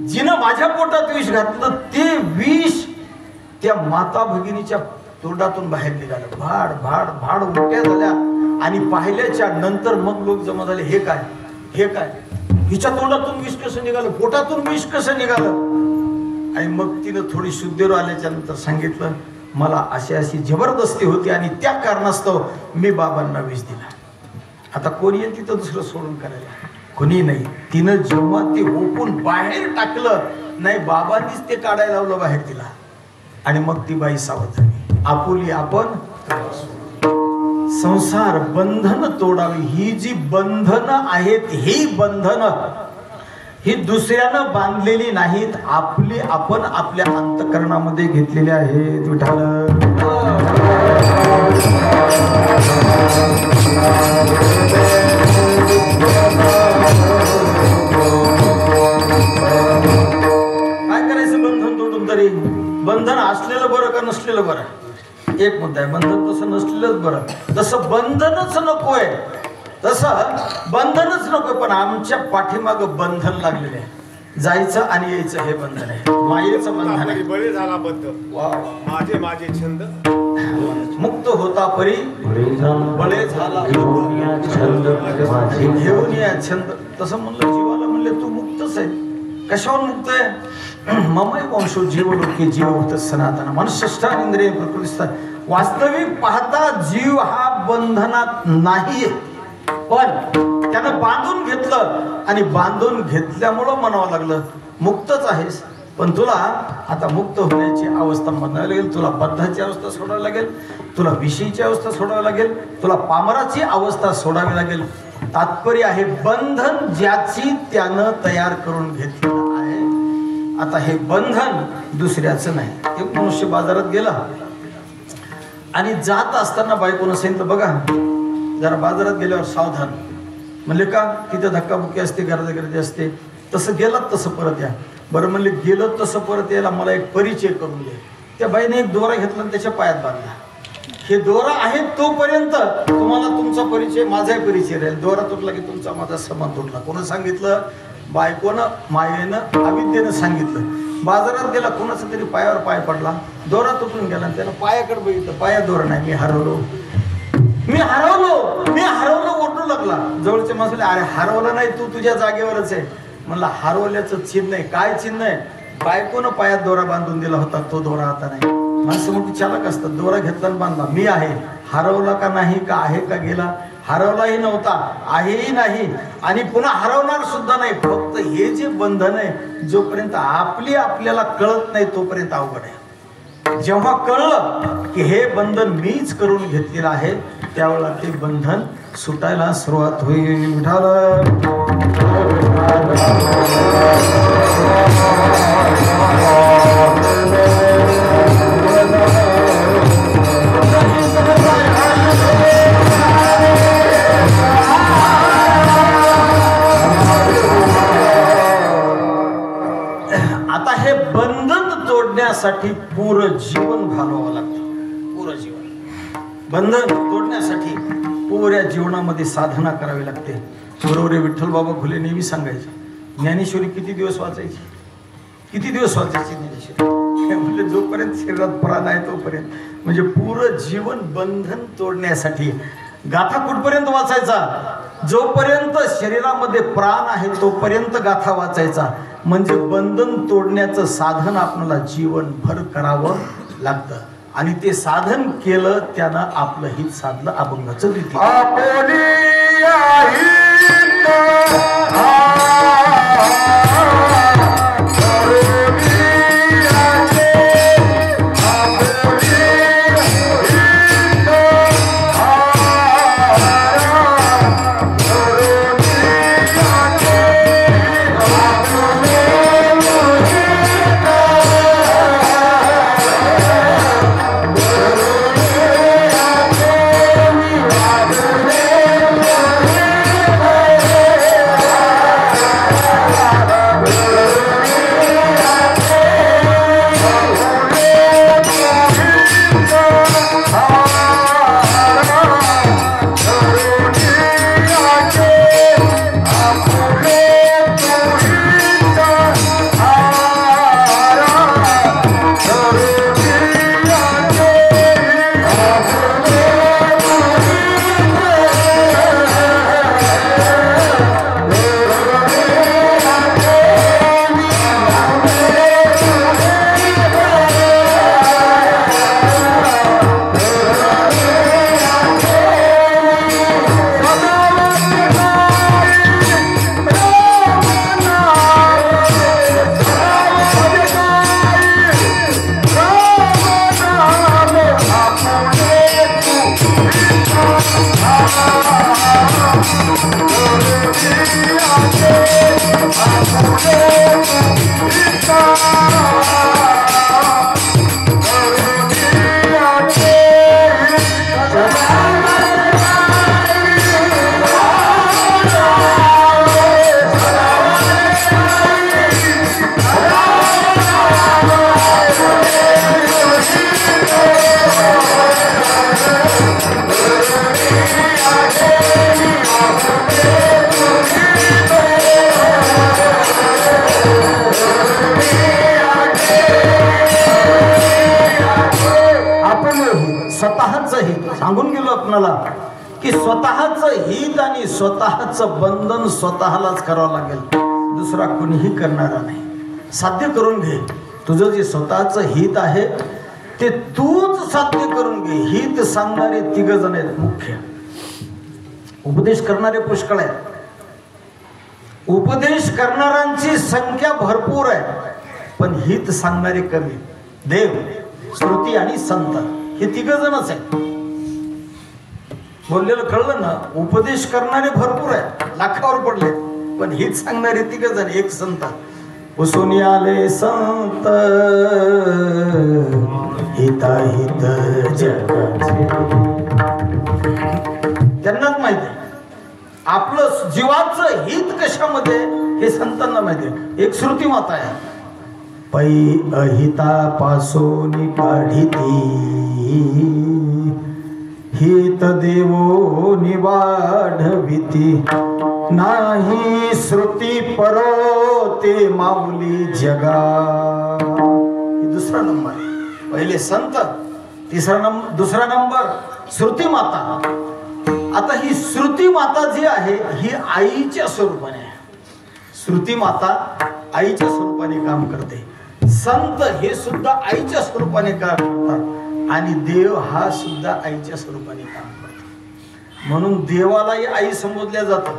S1: जिनं माझ्या पोटात विष घातलं ते विष त्या माता भगिनीच्या तोंडातून बाहेर निघालं. भाड भाड भाड उलट्या झाल्या. आणि पाहिल्याच्या नंतर मग लोक जमा झाले, हे काय, हे काय, हिच्या तोंडातून विष कसं निघालं, पोटातून विष कसं निघालं. आणि मग तिनं थोडी शुद्धीवर आल्याच्या नंतर सांगितलं मला अशी अशी जबरदस्ती होती आणि त्या कारणास्तव मी बाबांना विष दिला. आता कोणी येईल तिथं दुसरं सोडून करायला, कोणी नाही. तिनं जेव्हा ते ओपून बाहेर टाकलं, नाही बाबांनीच ते काढायला लावलं बाहेर तिला. आणि मग ती बाई सावध झाली. आपुली आपण संसार बंधन तोडावी. ही जी बंधनं आहेत ही बंधनं ही दुसऱ्यानं बांधलेली नाहीत, आपली आपण आपल्या अंतःकरणामध्ये घेतलेली आहेत. विठाल काय करायचं बंधन तोडून तरी. बंधन असलेलं बरं का नसलेलं बरं, एक मुद्दा आहे. बंधन तसं नसलेलंच बरं. तसं बंधनच नकोय, तसं बंधनच नकोय. पण आमच्या पाठीमागं बंधन लागलेलं आहे, जायचं आणि यायचं हे बंधन आहे, मायेचं बंधन आहे.
S4: बळे झाला बद्ध माझे माझे छंद
S1: मुक्त होता परी बळे झाला घेऊन या छंद. तसं म्हणलं जीवाला, म्हणले तू मुक्तच आहे. कशावर मुक्त आहे. ममय वंशो जीव लोके जीव होत सनातन मनष्ठान इंद्रिय प्रकृतीस्थ. वास्तविक पाहता जीव हा बंधनात नाहीये, पण त्यानं बांधून घेतलं आणि बांधून घेतल्यामुळं म्हणावं लागलं मुक्तच आहेस. पण तुला आता मुक्त होण्याची अवस्था म्हणायला लागेल, तुला बद्धाची अवस्था सोडावी लागेल, तुला विषयीची अवस्था सोडावी लागेल, तुला पामराची अवस्था सोडावी लागेल. तात्पर्य आहे बंधन ज्याची त्यानं तयार करून घेतलेलं आहे. आता हे बंधन दुसऱ्याचं नाही. एक मनुष्य बाजारात गेला आणि जात असताना बायकोनं सांगितलं, बघा जरा बाजारात गेल्यावर सावधान. म्हणले का? तिथे धक्काबुक्की असते, गर्दी असते. तसं गेलात तसं परत या. बरं म्हणले गेलं तसं परत यायला मला एक परिचय करून दे. त्या बाईने एक दोरा घेतला आणि त्याच्या पायात बांधला. हे दोरा आहे तोपर्यंत तुम्हाला तुमचा परिचय, माझाही परिचय राहील. दोरा तुटला की तुमचा माझा संबंध तुटला. कोणी सांगितलं? बायकोनं, मायेनं, अविद्येनं सांगितलं. बाजारात गेला, कोणाचा तरी पायावर पाय पडला, दोरा तुटून गेला. त्यानं पायाकडे बघितलं, पायात दोरा नाही. मी हरवलो ओरडू लागला. जवळच्या माणसाला, अरे हरवलं नाही तू, तुझ्या जागेवरच आहे. म्हणला हरवल्याचं चिन्ह आहे. काय चिन्ह आहे? बायकोनं पायात दोरा बांधून दिला होता, तो दोरा आता नाही. माणसं मोठी चालक असतात. दोरा घेतला आणि बांधला. मी आहे. हरवला का नाही, का आहे का गेला? हरवलाही नव्हता, आहेही नाही, आणि पुन्हा हरवणार सुद्धा नाही. फक्त हे जे बंधन आहे, जोपर्यंत आपल्याला कळत नाही तोपर्यंत अवघड आहे. जेव्हा कळलं की हे बंधन मीच करून घेतलेलं आहे, त्यावेळेला ते बंधन सुटायला सुरुवात होईल. आता हे बंधन तोडण्यासाठी पुरं जीवन घालवावं लागतं. पुरं जीवन बंधन तोडण्यासाठी पुऱ्या जीवनामध्ये साधना करावी लागते. बरोबर आहे. विठ्ठल बाबा घुले नेहमी सांगायचे, ज्ञानेश्वरी किती दिवस वाचायची? किती दिवस वाचायची ज्ञानेश्वरी? म्हणजे जोपर्यंत शरीरात प्राण आहे तोपर्यंत. म्हणजे पुरं जीवन बंधन तोडण्यासाठी. गाथा कुठपर्यंत वाचायचा? जोपर्यंत शरीरामध्ये प्राण आहे तोपर्यंत गाथा वाचायचा. म्हणजे बंधन तोडण्याचं साधन आपल्याला जीवनभर करावं लागतं. आणि ते साधन केलं त्यानं आपलं हित साधलं. अभंगाचं रीती सांगून गेलो आपल्याला की स्वतःच हित आणि स्वतःच बंधन स्वतःलाच करावं लागेल. दुसरा कोणीही करणारा नाही. साध्य करून घे. तुझं जे स्वतःच हित आहे ते तूच साध्य करून घे. हित सांगणारे 3 जण आहेत मुख्य. उपदेश करणारे पुष्कळ आहेत. उपदेश करणाऱ्यांची संख्या भरपूर आहे, पण हित सांगणारे कमी. देव, श्रुती आणि संत हे तिघ जणच आहेत. बोललेलं कळलं ना? उपदेश करणारे भरपूर आहेत, लाखावर पडले, पण हित सांगणारे तिघ जण, एक संत. उसुनी आले संत हिताहित जगाचे. त्यांनाच माहिती आहे आपलं जीवाचं हित कशामध्ये, हे संतांना माहिती आहे. एक श्रुती माता आहे, पै अहितापासून काढिती हित देवो निवाढविती नाही श्रुती परो ते माऊली जगा. दुसरा नंबर. पहिले संत, दुसरा नंबर श्रुती माता. आता ही श्रुती माता जी आहे ही आईच्या स्वरूपाने आहे. श्रुती माता आईच्या स्वरूपाने काम करते. संत हे सुद्धा आईच्या स्वरूपाने काम करतात आणि देव हा सुद्धा आईच्या स्वरूपाने काम करतो. म्हणून देवालाही आई संबोधल्या जातं,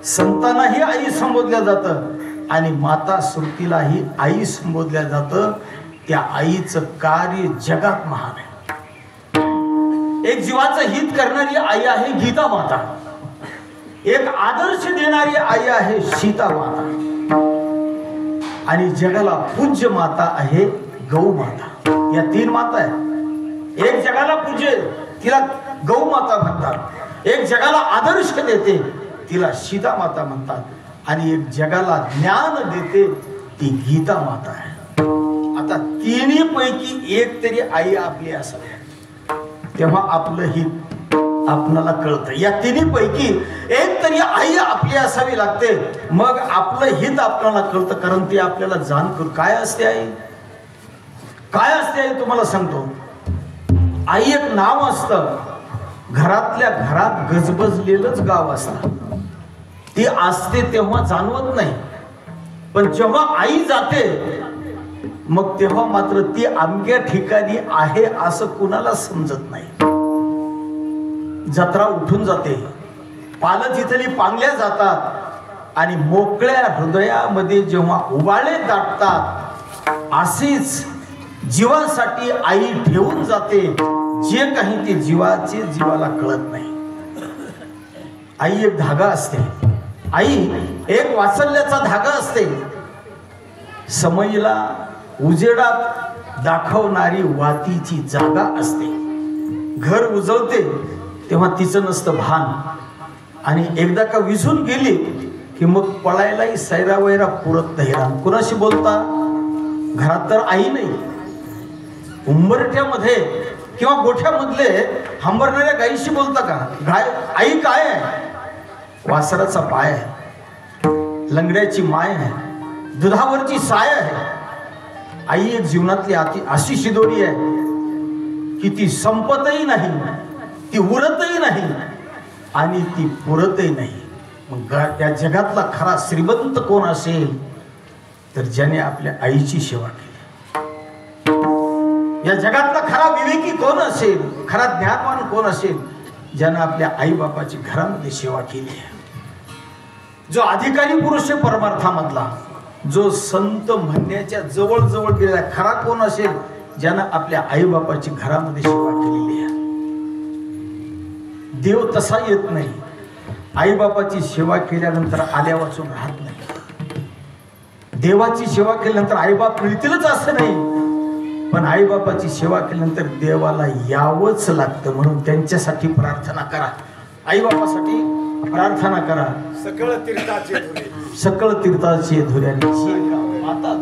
S1: संतांनाही आई संबोधल्या जातं आणि माता श्रुतीलाही आई संबोधल्या जातं. त्या आईचं कार्य जगात महान आहे. एक जीवाचं हित करणारी आई आहे गीता माता. एक आदर्श देणारी आई आहे सीता माता. आणि जगाला पूज्य माता आहे गौ माता. या तीन माता आहेत. एक जगाला पूज्य तिला गौ माता म्हणतात, एक जगाला आदर्श देते तिला सीता माता म्हणतात, आणि एक जगाला ज्ञान देते ती गीता माता आहे. आता तिन्ही पैकी एक तरी आई आपली असावी, तेव्हा आपलं हित आपल्याला कळतं. या तिन्ही पैकी एक तरी आई आपली असावी लागते, मग आपलं हित आपल्याला कळतं. कारण ती आपल्याला जाण करू. काय असते आई? काय असते आई तुम्हाला सांगतो. आई एक नाव असतं. घरातल्या घरात गजबजलेलंच गाव असतं. ती असते तेव्हा जाणवत नाही, पण जेव्हा आई जाते मग तेव्हा मात्र ती अमक्या ठिकाणी आहे असं कुणाला समजत नाही. जत्रा उठून जाते, पालं तिथली पांगल्या जातात आणि मोकळ्या हृदयामध्ये जेव्हा उबाळे दाटतात, असेच जीवासाठी आई ठेवून जाते जे काही ते जीवाला कळत नाही. आई एक धागा असते. आई एक वात्सल्याचा धागा असते. समयीला उजेडात दाखवणारी वातीची जागा असते. घर उजळते तेव्हा तिचं नसतं भान, आणि एकदा का विझून गेली की मग पळायलाही सैरावैरा पुरत नाही. कुणाशी बोलता? घरात तर आई नाही. उंबरठ्यामध्ये किंवा गोठ्यामधले हंबरणाऱ्या गाईशी बोलता का? गाय आई काय आहे? वासराचा पाय आहे, लंगड्याची माय आहे, दुधावरची साय आहे. आई एक जीवनातली अशी शिदोरी आहे की ती संपतही नाही, ती उरतही नाही आणि ती पुरतही नाही. मग त्या जगातला खरा श्रीमंत कोण असेल तर ज्याने आपल्या आईची सेवा केली. या जगातला खरा विवेकी कोण असेल, खरा ज्ञानवान कोण असेल, ज्यानं आपल्या आई बापाची घरामध्ये सेवा केली आहे. जो अधिकारी पुरुष आहे परमार्थामधला, जो संत म्हणण्याच्या जवळ जवळ गेलेला खरा कोण असेल, ज्यानं आपल्या आई बापाची घरामध्ये सेवा केलेली आहे. देव तसा येत नाही. आई बापाची सेवा केल्यानंतर आल्या वाचून राहत नाही. देवाची सेवा केल्यानंतर आईबाप मिळतीलच असं नाही, पण आईबापाची सेवा केल्यानंतर देवाला यावंच लागतं. म्हणून त्यांच्यासाठी प्रार्थना करा, आईबापासाठी प्रार्थना करा.
S4: सकळ तीर्थाचे धुरे,
S1: सकळ तीर्थाचे धुऱ्याने माता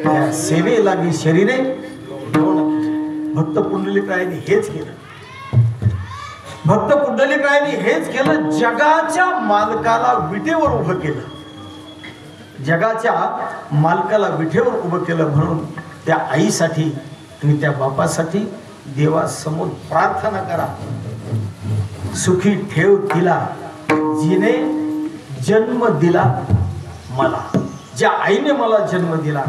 S1: त्या सेवे लागी शरीरे. भक्त पुंडलिकाने हेच केलं. भक्त पुंडलिकाने हेच केलं. जगाच्या मालकाला विटेवर उभं केलं. जगाच्या मालकाला विटेवर उभं केलं. म्हणून त्या आईसाठी आणि त्या बापासाठी देवासमोर प्रार्थना करा. सुखी ठेव तिला जिने जन्म दिला मला. ज्या आईने मला जन्म दिला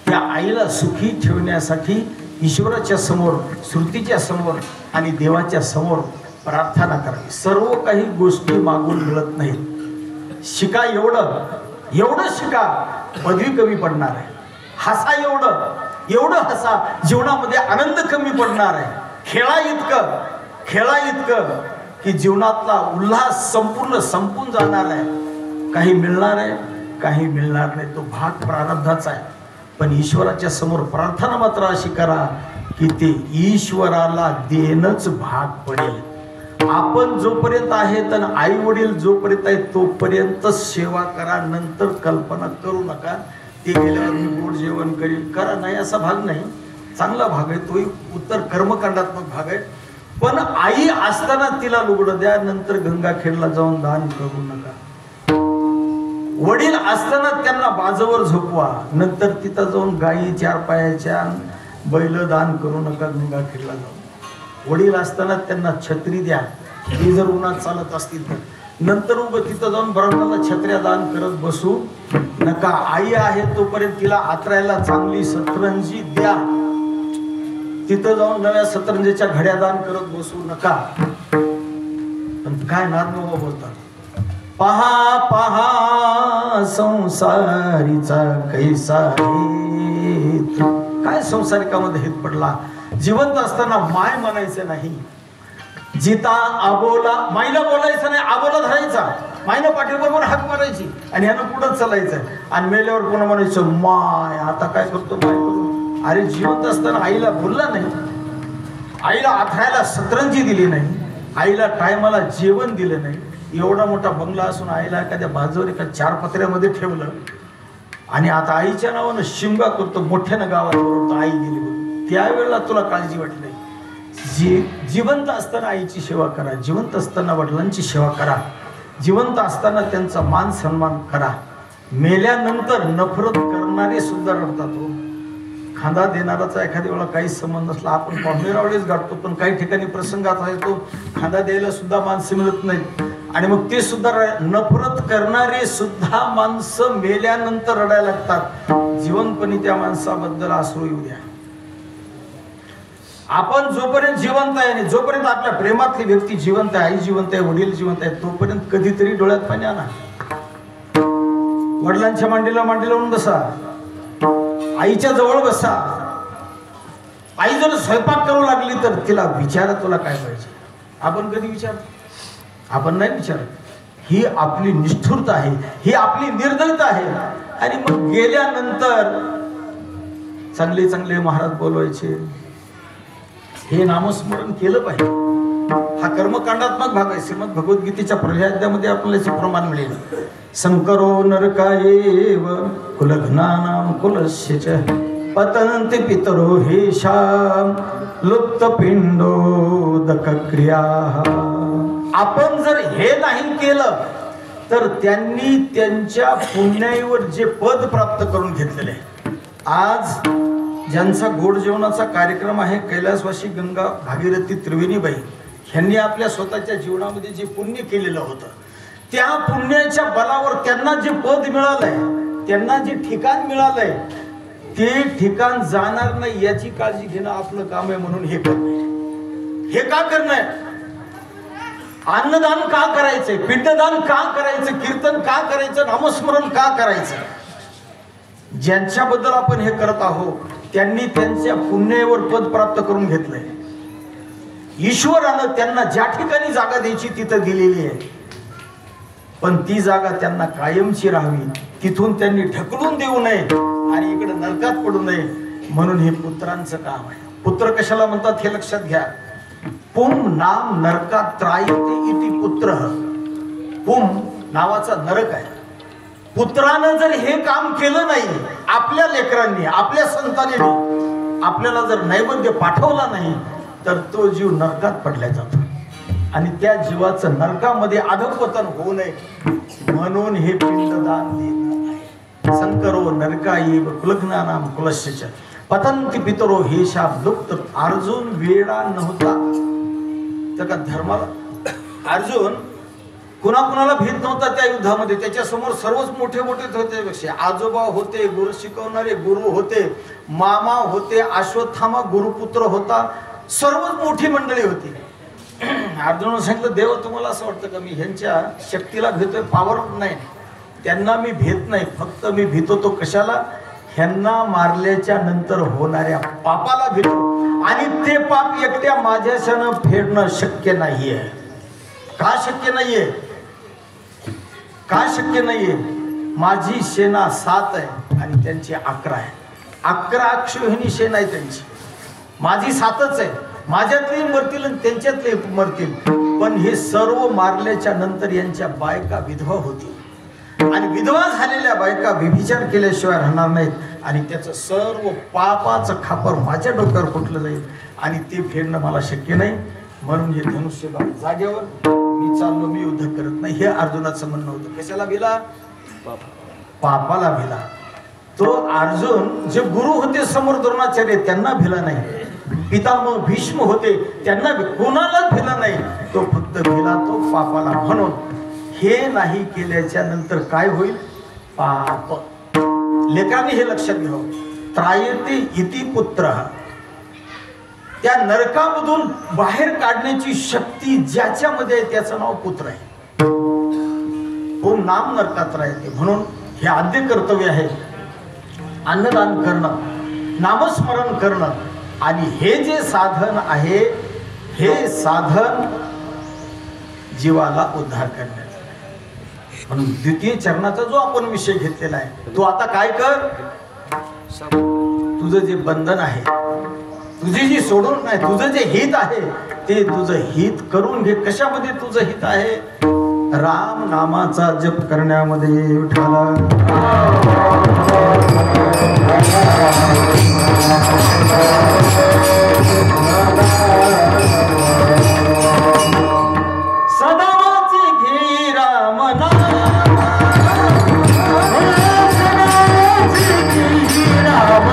S1: त्या आईला सुखी ठेवण्यासाठी ईश्वराच्या समोर, श्रुतीच्या समोर आणि देवाच्या समोर प्रार्थना करावी. सर्व काही गोष्टी मागून मिळत नाहीत. शिका एवढं शिका, पदवी कमी पडणार आहे. हसा एवढं हसा, जीवनामध्ये आनंद कमी पडणार आहे. खेळा इतकं की जीवनातला उल्हास संपूर्ण संपून जाणार आहे. काही मिळणार आहे, काही मिळणार नाही. तो भाग प्रारब्धाचा आहे. पण ईश्वराच्या समोर प्रार्थना मात्र अशी करा की ते ईश्वराला देणंच भाग पडेल. आपण जोपर्यंत आहेत आणि आई वडील जोपर्यंत आहेत तोपर्यंतच सेवा करा. नंतर कल्पना करू नका ते गेल्यावर मी गोड जेवण करील करा, नाही असा भाग नाही. चांगला भाग आहे, तोही उत्तर कर्मकांडात्मक भाग आहे. पण आई असताना तिला लुगडं द्या, नंतर गंगाखेडला जाऊन दान करू नका. वडील असताना त्यांना बाजूवर झोपवा, नंतर तिथं जाऊन गायी 4 पायाच्या बैल दान करू नका गंगाखेडला जाऊन. वडील असताना त्यांना छत्री द्या, ती जर उन्हात चालत असतील तर. नंतर उभं तिथं जाऊन बरोबरला छत्र्या दान करत बसू नका. आई आहे तोपर्यंत तिला आतरायला चांगली सतरंजी द्या, तिथं जाऊन नव्या सतरंजीच्या घड्या दान करत बसू नका. पण काय नादनोबा बोलतात, पहा पहा संसारीचा कैसा हेत. काय संसारिकामध्ये हेत पडला. जिवंत असताना माय म्हणायचं नाही. जिता आबोला, माईला बोलायचं नाही, आबोला धरायचा. माईनं पाठीबरोबर हाक मारायची आणि ह्यानं पुढंच चालायचं. आणि मेल्यावर पुन्हा म्हणायचं माय, आता काय करतो माय करू. अरे जिवंत असताना आईला बोलला नाही, आईला आथरायला सतरंजी दिली नाही, आईला टायमाला जेवण दिलं नाही. एवढा मोठा बंगला असून आईला एखाद्या बाजूवर एका 4 पत्र्यामध्ये ठेवलं आणि आता आईच्या नावानं शिमगा करतो, मोठ्यानं गावात ओरडतो आई गेली म्हणून. त्यावेळेला तुला काळजी वाटली नाही. जिवंत असताना आईची सेवा करा, जिवंत असताना वडिलांची सेवा करा, जिवंत असताना त्यांचा मान सन्मान करा. मेल्यानंतर नफरत करणारे सुद्धा रडतात. खांदा देणाराचा एखाद्या वेळा काही संबंध नसला, आपण पाहुणेरावळेच गाठतो, पण काही ठिकाणी प्रसंगात आहे तो खांदा द्यायला सुद्धा माणसं मिळत नाहीत. आणि मग ते सुद्धा नफरत करणारे सुद्धा माणसं मेल्यानंतर रडायला लागतात. जिवंतपणी त्या माणसाबद्दल अश्रू येऊ द्या. आपण जोपर्यंत जिवंत आहे आणि जोपर्यंत आपल्या प्रेमातली व्यक्ती जिवंत आहे, आई जिवंत आहे, वडील जिवंत आहे, तोपर्यंत कधीतरी डोळ्यात पाणी आणा. वडिलांच्या मांडीला मांडी लावून बसा, आईच्या जवळ बसा. आई जर स्वयंपाक करू लागली तर तिला विचारा तुला काय पाहिजे. आपण कधी विचारतो? आपण नाही विचारत. ही आपली निष्ठुरता आहे, ही आपली निर्दयता आहे. आणि मग गेल्यानंतर चांगले चांगले महाराज बोलवायचे, हे नामस्मरण केलं पाहिजे. हा कर्मकांडात्मक भाग आहे. श्रीमद भगवद्गीतेच्या पहिल्या अध्यायामध्ये आपल्याला याचे प्रमाण मिळेल. शंकरो नरकायेव कुलघ्नानां कुलस्यच पतन्ति पितरो हेषां लुप्तपिंडोदकक्रियाः. आपण जर हे नाही केलं तर त्यांनी त्यांच्या पुण्याईवर जे पद प्राप्त करून घेतलेले आहे. आज ज्यांचा गोड जेवणाचा कार्यक्रम आहे, कैलासवासी गंगा भागीरथी त्रिवेणीबाई ह्यांनी आपल्या स्वतःच्या जीवनामध्ये जे पुण्य केलेलं होतं, त्या पुण्याच्या बलावर त्यांना जे पद मिळालंय, त्यांना जे ठिकाण मिळालंय, ते ठिकाण जाणार नाही याची काळजी घेणं आपलं काम आहे. म्हणून हे करणं, हे का करणं, अन्नदान का करायचंय, पिंडदान का करायचं, कीर्तन का करायचं, नामस्मरण का करायचं. ज्यांच्याबद्दल आपण हे करत आहोत त्यांनी त्यांच्या पुण्यावर पद प्राप्त करून घेतलंय. ईश्वरानं त्यांना ज्या ठिकाणी जागा द्यायची तिथं दिलेली आहे, पण ती जागा त्यांना कायमची राहावी. तिथून त्यांनी ढकलून देऊ नये आणि इकडे नरकात पडू नये. म्हणून हे पुत्रांचं काम आहे. पुत्र कशाला म्हणतात हे लक्षात घ्या. पुम नाम नरकात त्रायते इति पुत्र. पुम नावाचा नरक आहे. पुत्रानं जर हे काम केलं नाही, आपल्या लेकरांनी, आपल्या संतानांनी आपल्याला जर नैवेद्य पाठवला नाही तर तो जीव नरकात पडला जातो. आणि त्या जीवाचं नरकामध्ये अधःपतन होऊ नये म्हणून हे पिंडदान देत आहे. शंकरो नरकायेव कुलघ्नानां कुलस्यच पतन्ति पितरो हेषां लुप्त. अर्जुन वेडा नव्हता तर का धर्माला. अर्जुन कुणाकुणाला भीत नव्हता त्या युद्धामध्ये. त्याच्या समोर सर्वच मोठे मोठे होते. आजोबा होते, गुरु शिकवणारे गुरु होते, मामा होते, अश्वत्थामा गुरुपुत्र होता, सर्वच मोठी मंडळी होती. अर्जुनाने सांगितलं, देव तुम्हाला असं वाटतं का मी ह्यांच्या शक्तीला भीतोय? पावर नाही, त्यांना मी भीत नाही. फक्त मी भीतो तो कशाला, ह्यांना मारल्याच्या नंतर होणाऱ्या पापाला भीतो आणि ते पाप एकट्या माझ्याच्यानं फेडणं शक्य नाहीये. का शक्य नाहीये? का शक्य नाहीये? माझी सेना 7 आहे आणि त्यांची 11 आहे. 11 अक्षोहिणी सेना आहे त्यांची. माझी 7च आहे. माझ्यातले मरतील आणि त्यांच्यातले मरतील. पण हे सर्व मारल्याच्या नंतर यांच्या बायका विधवा होतील आणि विधवा झालेल्या बायका व्यभिचार केल्याशिवाय राहणार नाहीत आणि त्याचं सर्व पापाचं खापर माझ्या डोक्यावर फुटलं जाईल आणि ते फेडणं मला शक्य नाही. म्हणून हे धनुष्यबाण जागेवर मी चाललो, मी युद्ध करत नाही. हे अर्जुनाचं म्हणणं होतं. कशाला भिला? पापाला भिला. तो अर्जुन जे गुरु होते समोर द्रोणाचार्य त्यांना भिला नाही. पितामह भीष्म होते त्यांना कोणालाच भिला नाही. तो फक्त भिला तो पापाला. म्हणून हे नाही केल्याच्या नंतर काय होईल? पाप. लेकरांनी हे लक्षात घ्यावं. त्रायते इति पुत्र. त्या नरकामधून बाहेर काढण्याची शक्ती ज्याच्यामध्ये आहे त्याचं नाव पुत्र आहे. ओम नाम नरकात राहते. म्हणून हे आद्य कर्तव्य आहे. अन्नदान करणं, नामस्मरण करणं आणि हे जे साधन आहे हे साधन जीवाला उद्धार करण्याचं. म्हणून द्वितीय चरणाचा जो आपण विषय घेतलेला आहे तो आता काय कर? तुझं जे बंधन आहे, तुझी जी सोडून नाही, तुझं जे हित आहे ते तुझं हित करून घे. कशामध्ये तुझं हित आहे? राम नामाचा जप करण्यामध्ये. विठ्ठला सदाची घे राम नाम, सदाची घे राम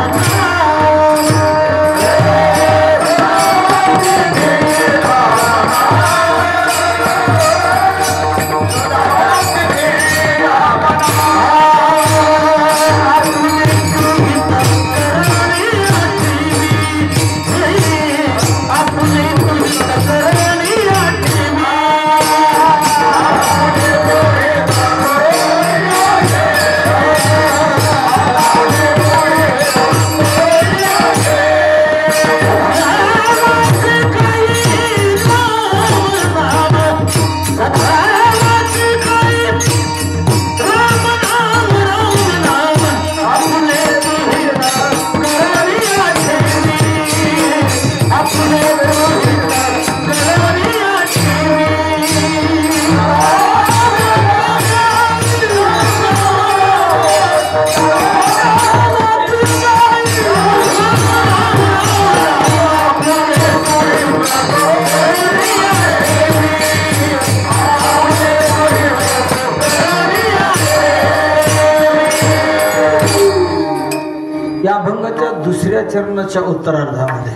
S1: दुसऱ्या चरणाच्या उत्तरार्धामध्ये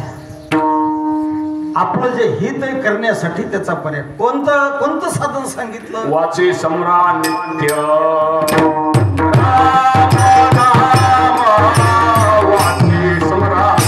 S1: आपलं जे हित करण्यासाठी त्याचा पर्याय कोणतं साधन सांगितलं?
S5: वाचे सम्राट नित्य वाचे सम्राट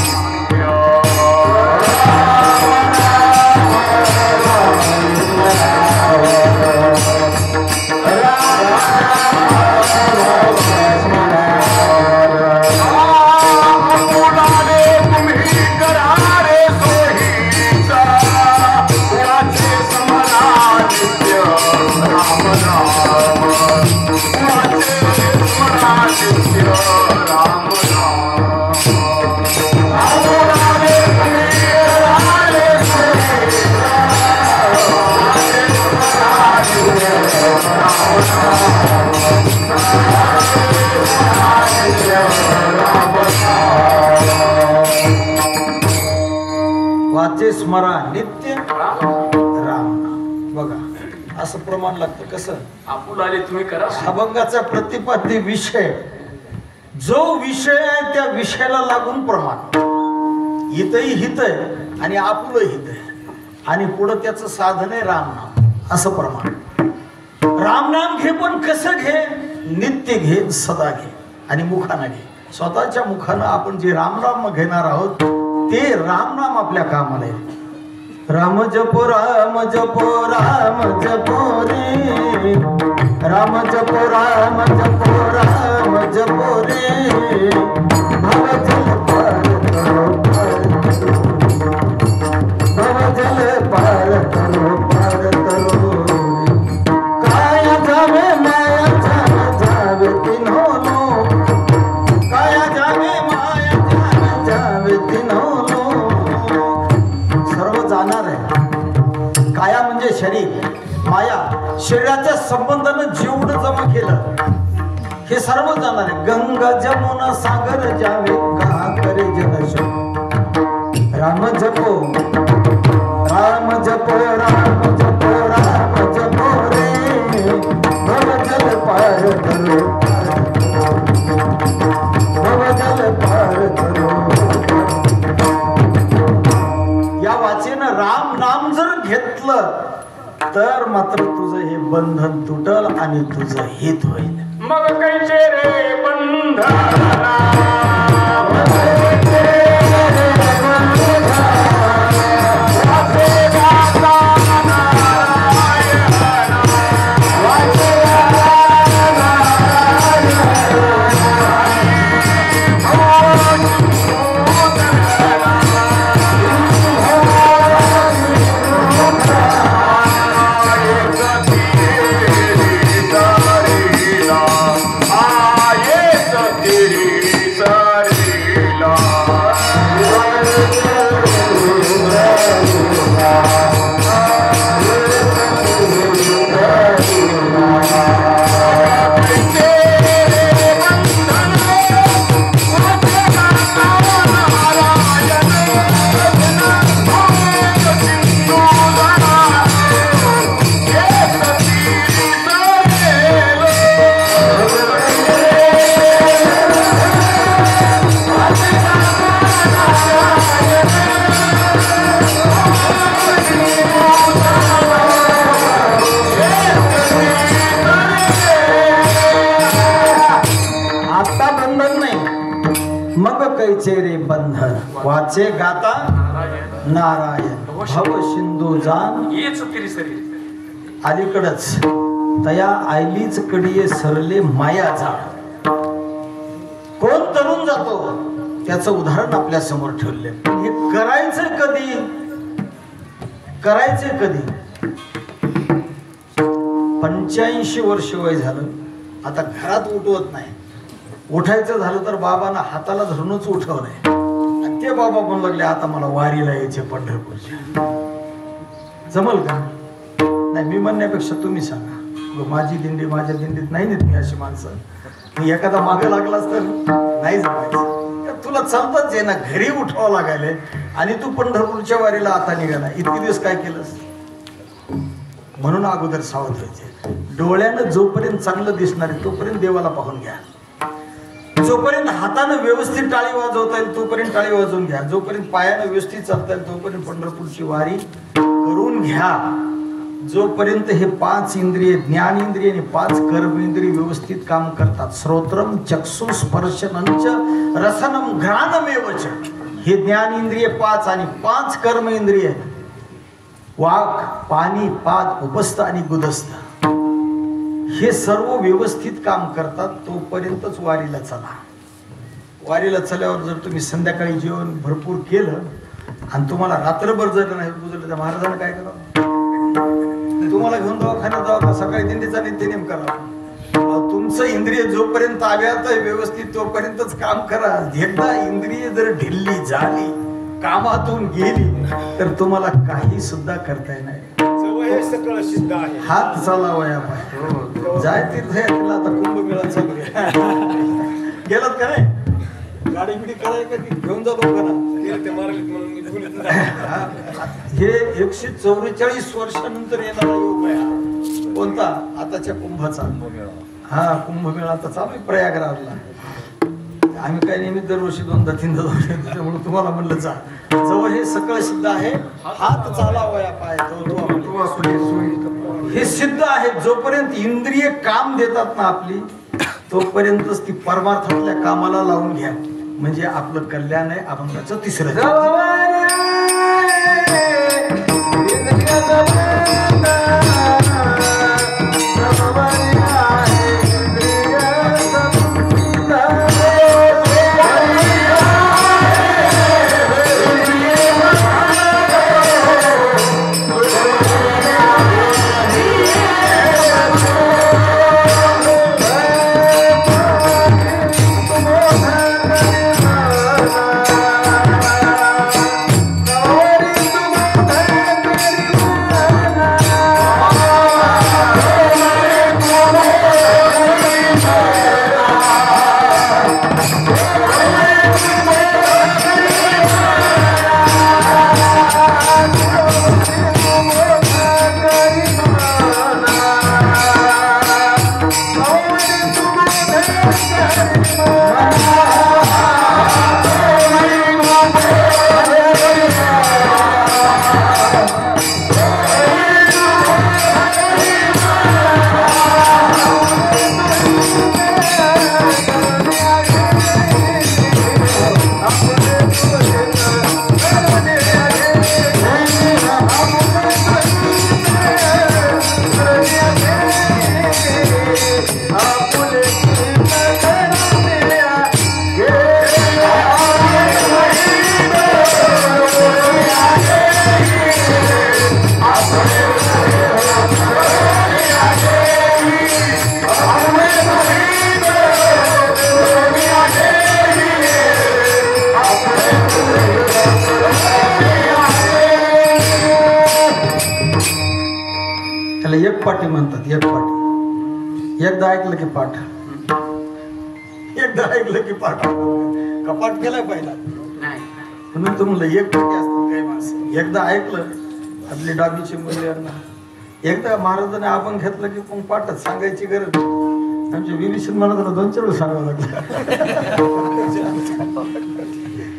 S1: वाचे स्मरा नित्य राम. बघा असं प्रमाण लागतं. कसं
S5: आपण आले तुम्ही करा.
S1: अभंगाचा प्रतिपाद्य विषय जो विषय आहे त्या विषयाला लागून प्रमाण. हितही हित आहे आणि आपुलं हित आहे आणि पुढं त्याचं साधन आहे रामनाम. असं प्रमाण. रामनाम घे पण कसं घे? नित्य घे, सदा घे आणि मुखानं घे. स्वतःच्या मुखानं आपण जे रामनाम घेणार आहोत ते रामनाम आपल्या कामाला येईल. राम जपो राम जपो राम जपो रे राम जपो राम जपो राम जपो रे भव जल पार करो भव जल पार करो काया जावे माया जावे तीनों लोक काया जावे माया जावे तीनों लोक सर्व जाणार आहे काया म्हणजे शरीर माया शरीराच्या संबंधानं जेवढं जमा केलं हे सर्व जाणार आहे गंगा जमुना सागर जावे का करे जनशो राम जपो राम जपो राम जपो राम जपो रे भव जल पार करो भव जल पार करो या वाचेनं राम नाम जर घेतलं तर मात्र तुझं हे बंधन तुटल आणि तुझं हित होईल
S5: मग कैचे रे बंधन
S1: रे बंधन वाचे गाता नारायण भव सिंधू जान
S5: येच तिरी सरी
S1: अलीकडच तया आयलीच कडीये सरले माया जाळ कोण तरुण जातो त्याचं उदाहरण आपल्या समोर ठेवले हे करायचं कधी करायचं कधी 85 वर्ष वय झालं आता घरात उठवत नाही उठायचं झालं तर बाबांना हाताला धरूनच उठवलंय आणि ते बाबा म्हणू लागले आता मला वारीला यायचे पंढरपूरच्या जमल का नाही मी म्हणण्यापेक्षा तुम्ही सांगा माझी दिंडी माझ्या दिंडीत नाही नेत मी अशी माणसं मी एखादा मागे लागलास तर नाही जमायचं तुला चालतच आहे ना घरी उठावं लागायले आणि तू पंढरपूरच्या वारीला आता निघाला इतके दिवस काय केलंस म्हणून अगोदर सावध व्हायचे डोळ्यानं जोपर्यंत चांगलं दिसणार आहे तोपर्यंत देवाला पाहून घ्या जोपर्यंत हातानं व्यवस्थित टाळी वाजवता येईल तोपर्यंत टाळी वाजवून घ्या जोपर्यंत पायानं व्यवस्थित चालता येईल तोपर्यंत पंढरपूरची वारी करून घ्या जोपर्यंत हे 5 इंद्रिय ज्ञानेंद्रिय आणि 5 कर्मेंद्रिय व्यवस्थित काम करतात श्रोत्रम चक्षु स्पर्शनंच रसनम घ्राणमेवच हे ज्ञानेंद्रिय 5 आणि 5 कर्मेंद्रिय वाक पाणी पाद उपस्थ आणि गुदस्थ हे सर्व व्यवस्थित काम करतात तोपर्यंतच वारीला चला वारीला चल्यावर जर तुम्ही संध्याकाळी जेवण भरपूर केलं आणि तुम्हाला रात्रभर जर नाही गुजरलं तर महाराजांना काय करावं तुम्हाला घेऊन दवाखान्यात जावं का सकाळी दिंडीचा नित्यनेम करा तुमचं इंद्रिय जोपर्यंत ताब्यात आहे व्यवस्थित तोपर्यंतच काम करा एकदा इंद्रिय जर ढिल्ली झाली कामातून गेली तर तुम्हाला काही सुद्धा करता येणार नाही
S4: सगळं सिद्ध आहे
S1: हात चालावया पाय जाय तीर्थयात्रेला आता कुंभमेळा चालू आहे गेलात का नाही गाडी बिडी कराय का घेऊन जातो का ना हे 144 वर्षानंतर येणारा योग आहे कोणता आताच्या कुंभाचा हा कुंभमेळा आता चालू आहे प्रयागराजला आम्ही काही नेहमी दरवर्षी 2-3 वर्ष त्यामुळे तुम्हाला म्हणलं जा जवळ हे सगळं सिद्ध आहे हात चालावया पाय हे सिद्ध आहे जोपर्यंत इंद्रिय काम देतात ना आपली तोपर्यंतच ती परमार्थातल्या कामाला लावून घ्या म्हणजे आपलं कल्याण आहे अभंगाचं तिसरं त्याला एक पाटी म्हणतात. एक पाटी. एकदा ऐकलं की पाठ, एकदा ऐकलं की पाठ. कपाट केलाय पहिला
S2: नाही.
S1: म्हणून तुम्हाला एक पाटी असतात काही माणसं. एकदा ऐकलं आपली डाबीची मूल्यांना, एकदा महाराजांनी आपण घेतलं की मग पाठच सांगायची गरज. आमच्या विभीषण महाराजांना 2-4 वेळ सांगावं लागलं.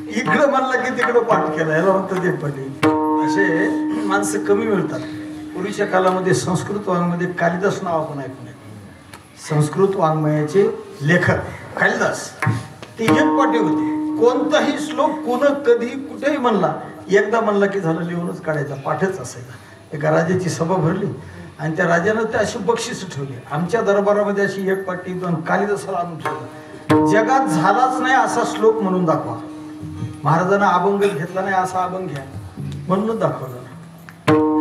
S1: इकडं म्हणलं की तिकडं पाठ केलं, याला म्हणतात एक पाटी. असे माणसं कमी मिळतात. पूर्वीच्या कालामध्ये संस्कृत वाङ्मयामध्ये कालिदास नाव आपण ऐकून आहे. संस्कृत वाङ्मयाचे लेखक कालिदास ते एक पाटी होते. कोणताही श्लोक कोण कधी कुठेही म्हणला, एकदा म्हणला की झालं, लिहूनच काढायचा, पाठच असायचा. एका राजाची सभा भरली आणि त्या राजानं ते अशी बक्षीस ठेवली. आमच्या दरबारामध्ये अशी एक पाटी कालिदासाला आणून ठेवलं. जगात झालाच नाही असा श्लोक म्हणून दाखवा. महाराजांना अभंग घेतला नाही, असा अभंग घ्या म्हणून दाखवलं.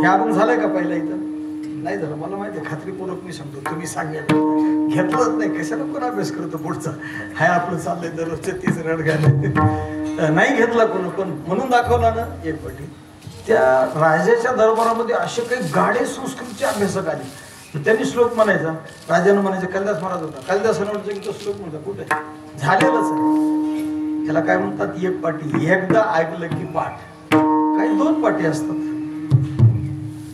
S1: हे अभंग झालंय का पहिला इथं? नाही झालं. मला माहिती आहे, खात्रीपूर्वक मी सांगतो. तुम्ही सांगायला घेतलंच नाही, कशाला कोण अभ्यास करतो पुढचा? हाय आपलं चाललंय दररोजच्या 30 रडगाणे. नाही घेतला कोण, पण म्हणून दाखवला ना एक पाटी. त्या राजाच्या दरबारामध्ये असे काही गाडे संस्कृतचे अभ्यासक आले, तर त्यांनी श्लोक म्हणायचा. राजानं म्हणायचं कालिदास महाराज होता, कालिदासानं म्हणायचं की तो श्लोक म्हणता कुठे झालेलंच आहे. त्याला काय म्हणतात? एक पाटी. एकदा ऐकलं की पाठ. काही 2 पाटी असतात,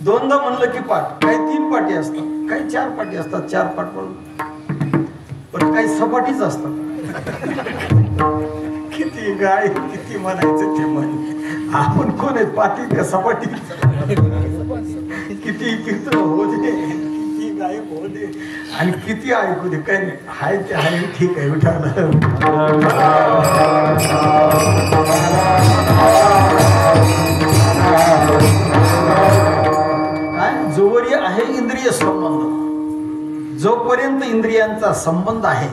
S1: 2दा म्हणलं की पाठ. काही 3 पाटी असतात, काही 4 पाटी असतात. 4 पाठ पण काही सपाटीच असतात. किती गाय किती म्हणायचं ते म्हण. आपण कोण आहेत? पाटी का सपाटी? किती कीर्तन होऊ दे, किती गायब होऊ दे आणि किती ऐकू दे, काही नाही. हाय ते हाय, ठीक आहे. विठाला जोवरी आहे इंद्रिय संबंध, जोपर्यंत इंद्रियांचा संबंध आहे,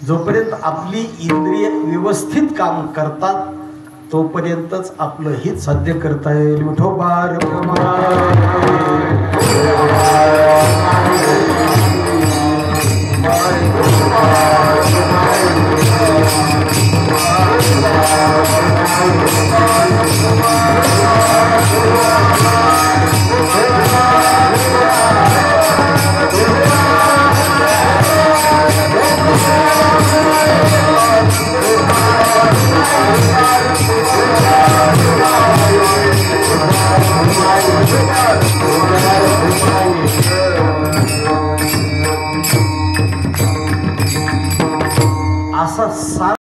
S1: जोपर्यंत आपली इंद्रिय व्यवस्थित काम करतात, तोपर्यंतच आपलं हित साध्य करता येईल. विठोबा